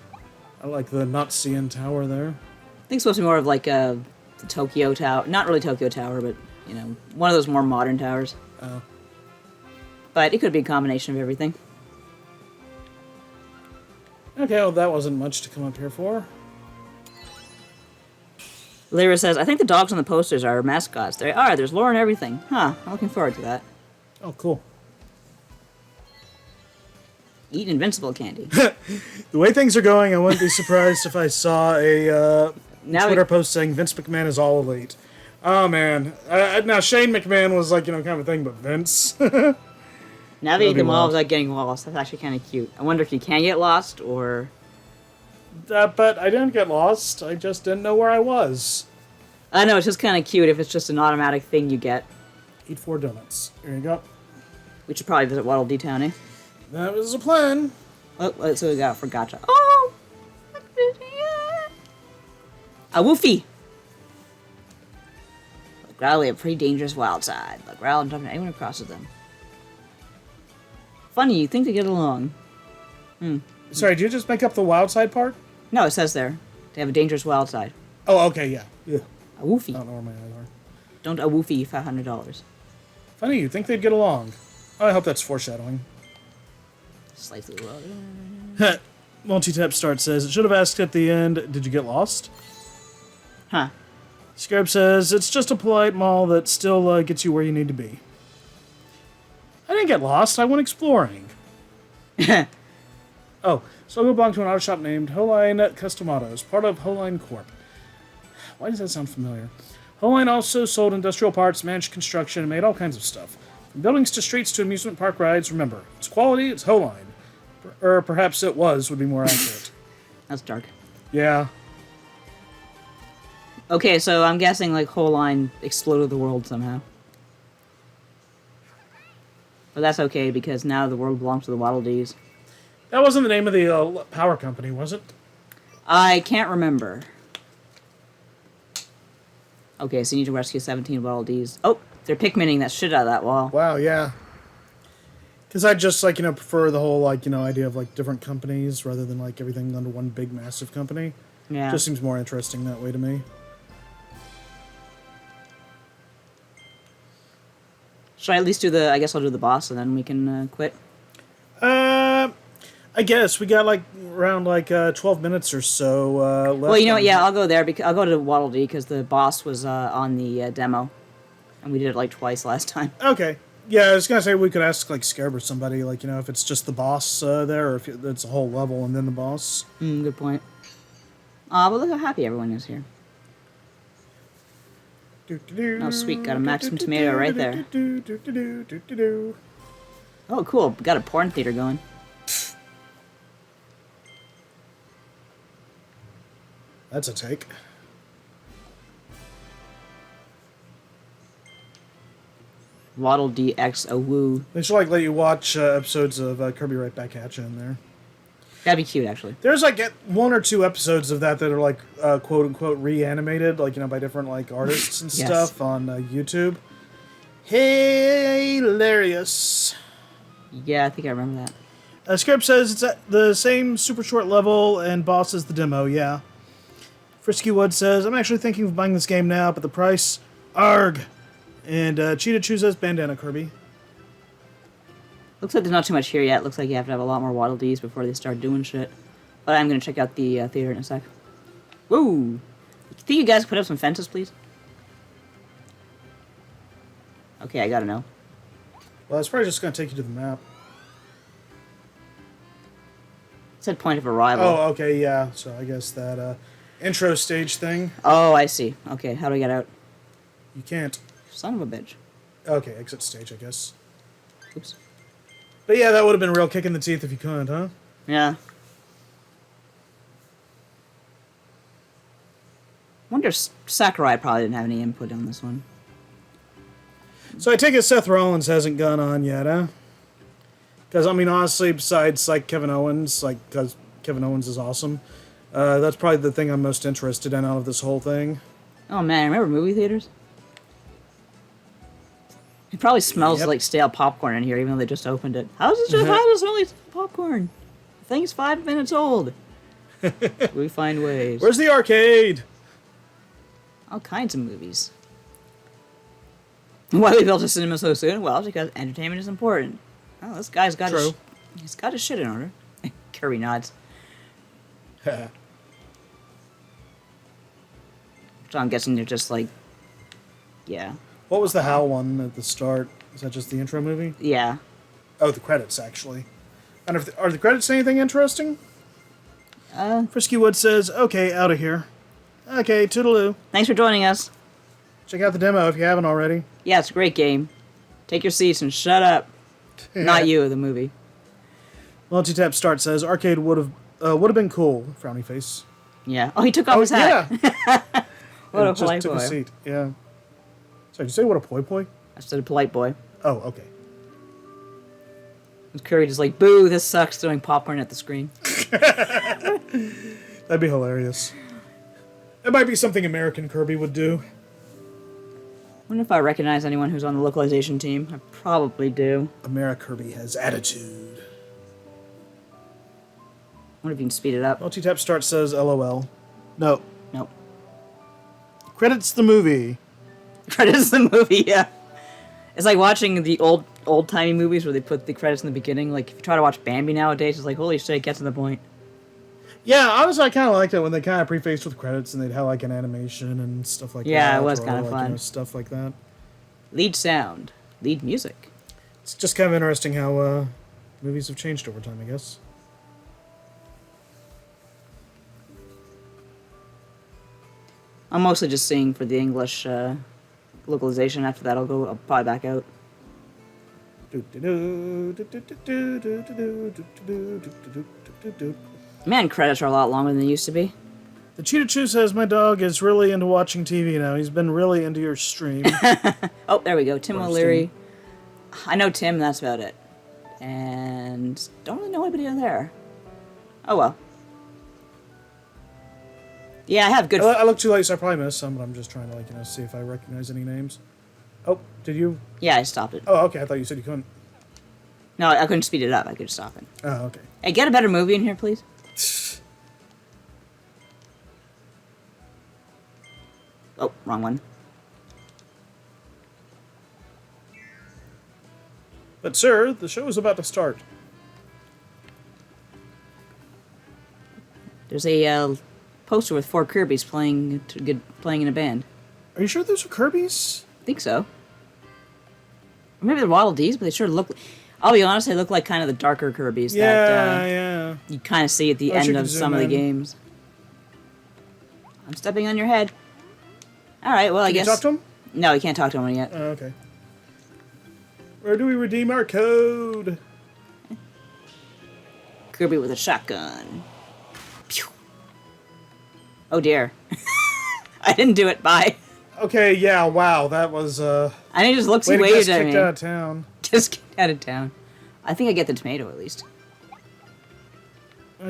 I like the not seeing tower there. I think it's supposed to be more of like the Tokyo Tower. Not really Tokyo Tower, but, you know, one of those more modern towers. Oh. But it could be a combination of everything. Okay, well, that wasn't much to come up here for. Lyra says, I think the dogs on the posters are mascots. They are. There's lore and everything. Huh. I'm looking forward to that. Oh, cool. Eat Invincible candy. The way things are going, I wouldn't be surprised if I saw a Now Twitter post saying Vince McMahon is all elite. Oh, man. Now, Shane McMahon was like, kind of a thing, but Vince. Now that you be can wild. without getting lost, that's actually kind of cute. I wonder if you can get lost, or... But I didn't get lost. I just didn't know where I was. I know, it's just kind of cute if it's just an automatic thing you get. Eat 4 donuts. Here you go. We should probably visit Waddle Dee Town, eh? That was the plan. Oh, that's what we got for gotcha. Oh! A woofie! Growl live pretty dangerous wild side. But growl and jump at anyone who crosses them. Funny, you think they get along. Sorry, did you just make up the wild side part? No, it says there. They have a dangerous wild side. Oh, okay, yeah. Yeah. A woofie. I don't know where my eyes are. Don't a woofie $500. Funny, you think they'd get along. Oh, I hope that's foreshadowing. Slice through the world. Multi-tap start says, it should have asked at the end, did you get lost? Huh. Scarab says, it's just a polite mall that still gets you where you need to be. I didn't get lost, I went exploring. Oh, so I belong to an auto shop named Holine Custom Autos, part of Holine Corp. Why does that sound familiar? Holine also sold industrial parts, managed construction, and made all kinds of stuff. From buildings to streets to amusement park rides, remember, it's quality, it's Holine. Or perhaps it would be more accurate. That's dark. Yeah. Okay, so I'm guessing like whole line exploded the world somehow. But that's okay because now the world belongs to the Waddle Dees. That wasn't the name of the power company, was it? I can't remember. Okay, so you need to rescue 17 Waddle Dees. Oh, they're Pikmining that shit out of that wall. Wow, yeah. Because I just, prefer the whole, idea of, different companies rather than, everything under one big, massive company. Yeah. Just seems more interesting that way to me. Should I at least do I guess I'll do the boss and then we can quit? I guess. We got, around, 12 minutes or so left. Well, you know what? Yeah, I'll go there. I'll go to Waddle Dee because the boss was on the demo. And we did it, twice last time. Okay. Yeah, I was going to say we could ask, Scarab or somebody, if it's just the boss there, or if it's a whole level and then the boss. Good point. But look how happy everyone is here. Oh, sweet. Got a Maximum Tomato right there. Oh, cool. Got a porn theater going. That's a take. Waddle DX a woo. They should let you watch episodes of Kirby Right Back at You in there. That'd be cute, actually. There's 1 or 2 episodes of that are quote unquote reanimated, by different artists and Yes. stuff on YouTube. Hilarious. Yeah, I think I remember that. Scarab says it's at the same super short level and boss as the demo. Yeah. Frisky Wood says I'm actually thinking of buying this game now, but the price, arg. And Cheetah chooses Bandana Kirby. Looks like there's not too much here yet. Looks like you have to have a lot more Waddle Dees before they start doing shit. But I'm going to check out the theater in a sec. Woo! Think you guys could put up some fences, please? Okay, I gotta know. Well, it's probably just going to take you to the map. It said point of arrival. Oh, okay, yeah. So I guess that intro stage thing. Oh, I see. Okay, how do I get out? You can't. Son of a bitch. Okay, exit stage, I guess. Oops. But yeah, that would have been a real kick in the teeth if you couldn't, huh? Yeah. Wonder if Sakurai probably didn't have any input on this one. So I take it Seth Rollins hasn't gone on yet, huh? Because, honestly, besides, Kevin Owens, because Kevin Owens is awesome, that's probably the thing I'm most interested in out of this whole thing. Oh man, remember movie theaters? It probably smells Yep. like stale popcorn in here, even though they just opened it. How does it smell like popcorn? The thing's 5 minutes old. We find ways. Where's the arcade? All kinds of movies. Why they built a cinema so soon? Well, because entertainment is important. Oh, this guy's got True. he's got his shit in order. Kirby nods. So I'm guessing they're just yeah. What was the HAL one at the start? Is that just the intro movie? Yeah. Oh, the credits, actually. And are the credits anything interesting? Frisky Wood says, okay, out of here. Okay, toodaloo. Thanks for joining us. Check out the demo if you haven't already. Yeah, it's a great game. Take your seats and shut up. Not you, the movie. Multi-tap start says, arcade would have would have been cool. Frowny face. Yeah. Oh, he took off his hat. Yeah. What a just polite took boy. a seat. Yeah. Sorry, did you say what a poi poi? I said a polite boy. Oh, okay. And Kirby just like, boo, this sucks, throwing popcorn at the screen. That'd be hilarious. It might be something American Kirby would do. I wonder if I recognize anyone who's on the localization team. I probably do. America Kirby has attitude. I wonder if you can speed it up. Multi-tap start says LOL. No. Nope. Credits the movie. Credits the movie, yeah. It's like watching the old-timey movies where they put the credits in the beginning. Like, if you try to watch Bambi nowadays, it's like, holy shit, it gets to the point. Yeah, honestly, I kind of liked it when they kind of prefaced with credits and they'd have like an animation and stuff like that. Yeah, it was or, kind of like, fun. You know, stuff like that. Lead sound. Lead music. It's just kind of interesting how movies have changed over time, I guess. I'm mostly just seeing for the English localization. After that, I'll probably back out. Man, credits are a lot longer than they used to be. The Cheetah Chew says my dog is really into watching TV now. He's been really into your stream. Oh, there we go. Tim Or O'Leary. I know Tim, that's about it. And don't really know anybody in there. Oh well. Yeah, I have good... I look too late, so I probably missed some, but I'm just trying to, like, you know, see if I recognize any names. Oh, did you? Yeah, I stopped it. Oh, okay. I thought you said you couldn't. No, I couldn't speed it up. I could stop it. Oh, okay. Hey, get a better movie in here, please. Oh, wrong one. But, sir, the show is about to start. There's a poster with 4 Kirbys playing in a band. Are you sure those are Kirby's? I think so. Or maybe they're Waddle Dees, but they sure look... I'll be honest, they look like kind of the darker Kirbys Yeah. you kind of see at the I wish end you of could some zoom of the in. games. I'm stepping on your head. Alright, well, I Can guess... you talk to him? No, you can't talk to him yet. Oh, okay. Where do we redeem our code? Kirby with a shotgun. Pew. Oh dear. I didn't do it. Bye. Okay, yeah, wow, that was, I think just looks way and to get waves at kicked me. out of town. Just get out of town. I think I get the tomato at least.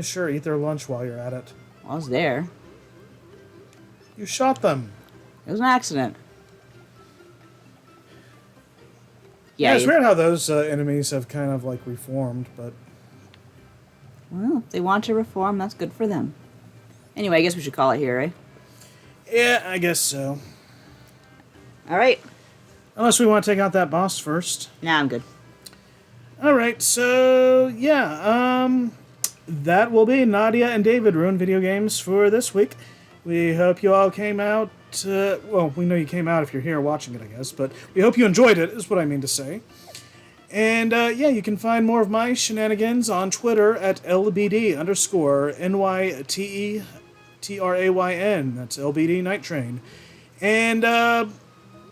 Sure, eat their lunch while you're at it. Well, I was there. You shot them. It was an accident. Yeah, it's you- weird how those enemies have kind of, like, reformed, but... Well, if they want to reform, that's good for them. Anyway, I guess we should call it here, eh? Yeah, I guess so. Alright. Unless we want to take out that boss first. Nah, I'm good. Alright, so, yeah, that will be Nadia and David Ruin Video Games for this week. We hope you all came out, well, we know you came out if you're here watching it, I guess, but we hope you enjoyed it, is what I mean to say. And, yeah, you can find more of my shenanigans on Twitter at LBD_NYTETRAYN. That's LBD Night Train. And,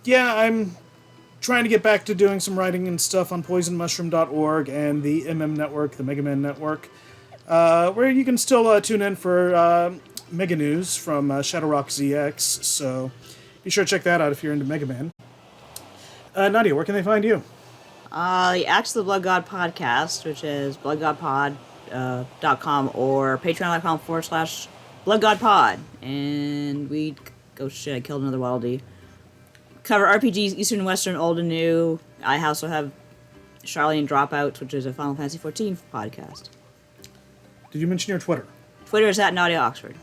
yeah, I'm trying to get back to doing some writing and stuff on poisonmushroom.org and the Network, the Mega Man Network, where you can still tune in for Mega News from Shadow Rock ZX, so be sure to check that out if you're into Mega Man. Nadia, where can they find you? The Axe of the Blood God podcast, which is bloodgodpod.com or patreon.com/bloodgodpod. And we... Oh shit, I killed another Wild D. Cover RPGs, Eastern and Western, old and new. I also have Charlene Dropouts, which is a Final Fantasy XIV podcast. Did you mention your Twitter? Twitter is at Nadia Oxford.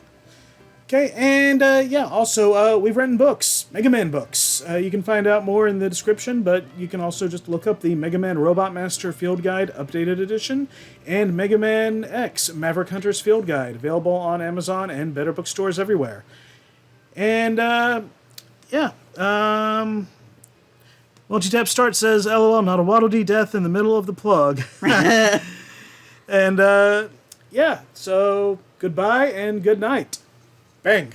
Okay, and yeah, also, we've written books, Mega Man books. You can find out more in the description, but you can also just look up the Mega Man Robot Master Field Guide Updated Edition and Mega Man X Maverick Hunter's Field Guide, available on Amazon and better bookstores everywhere. And, yeah, Multi-Tap Start says, LOL, not a Waddle Dee death in the middle of the plug. And, yeah, so goodbye and good night. Bang.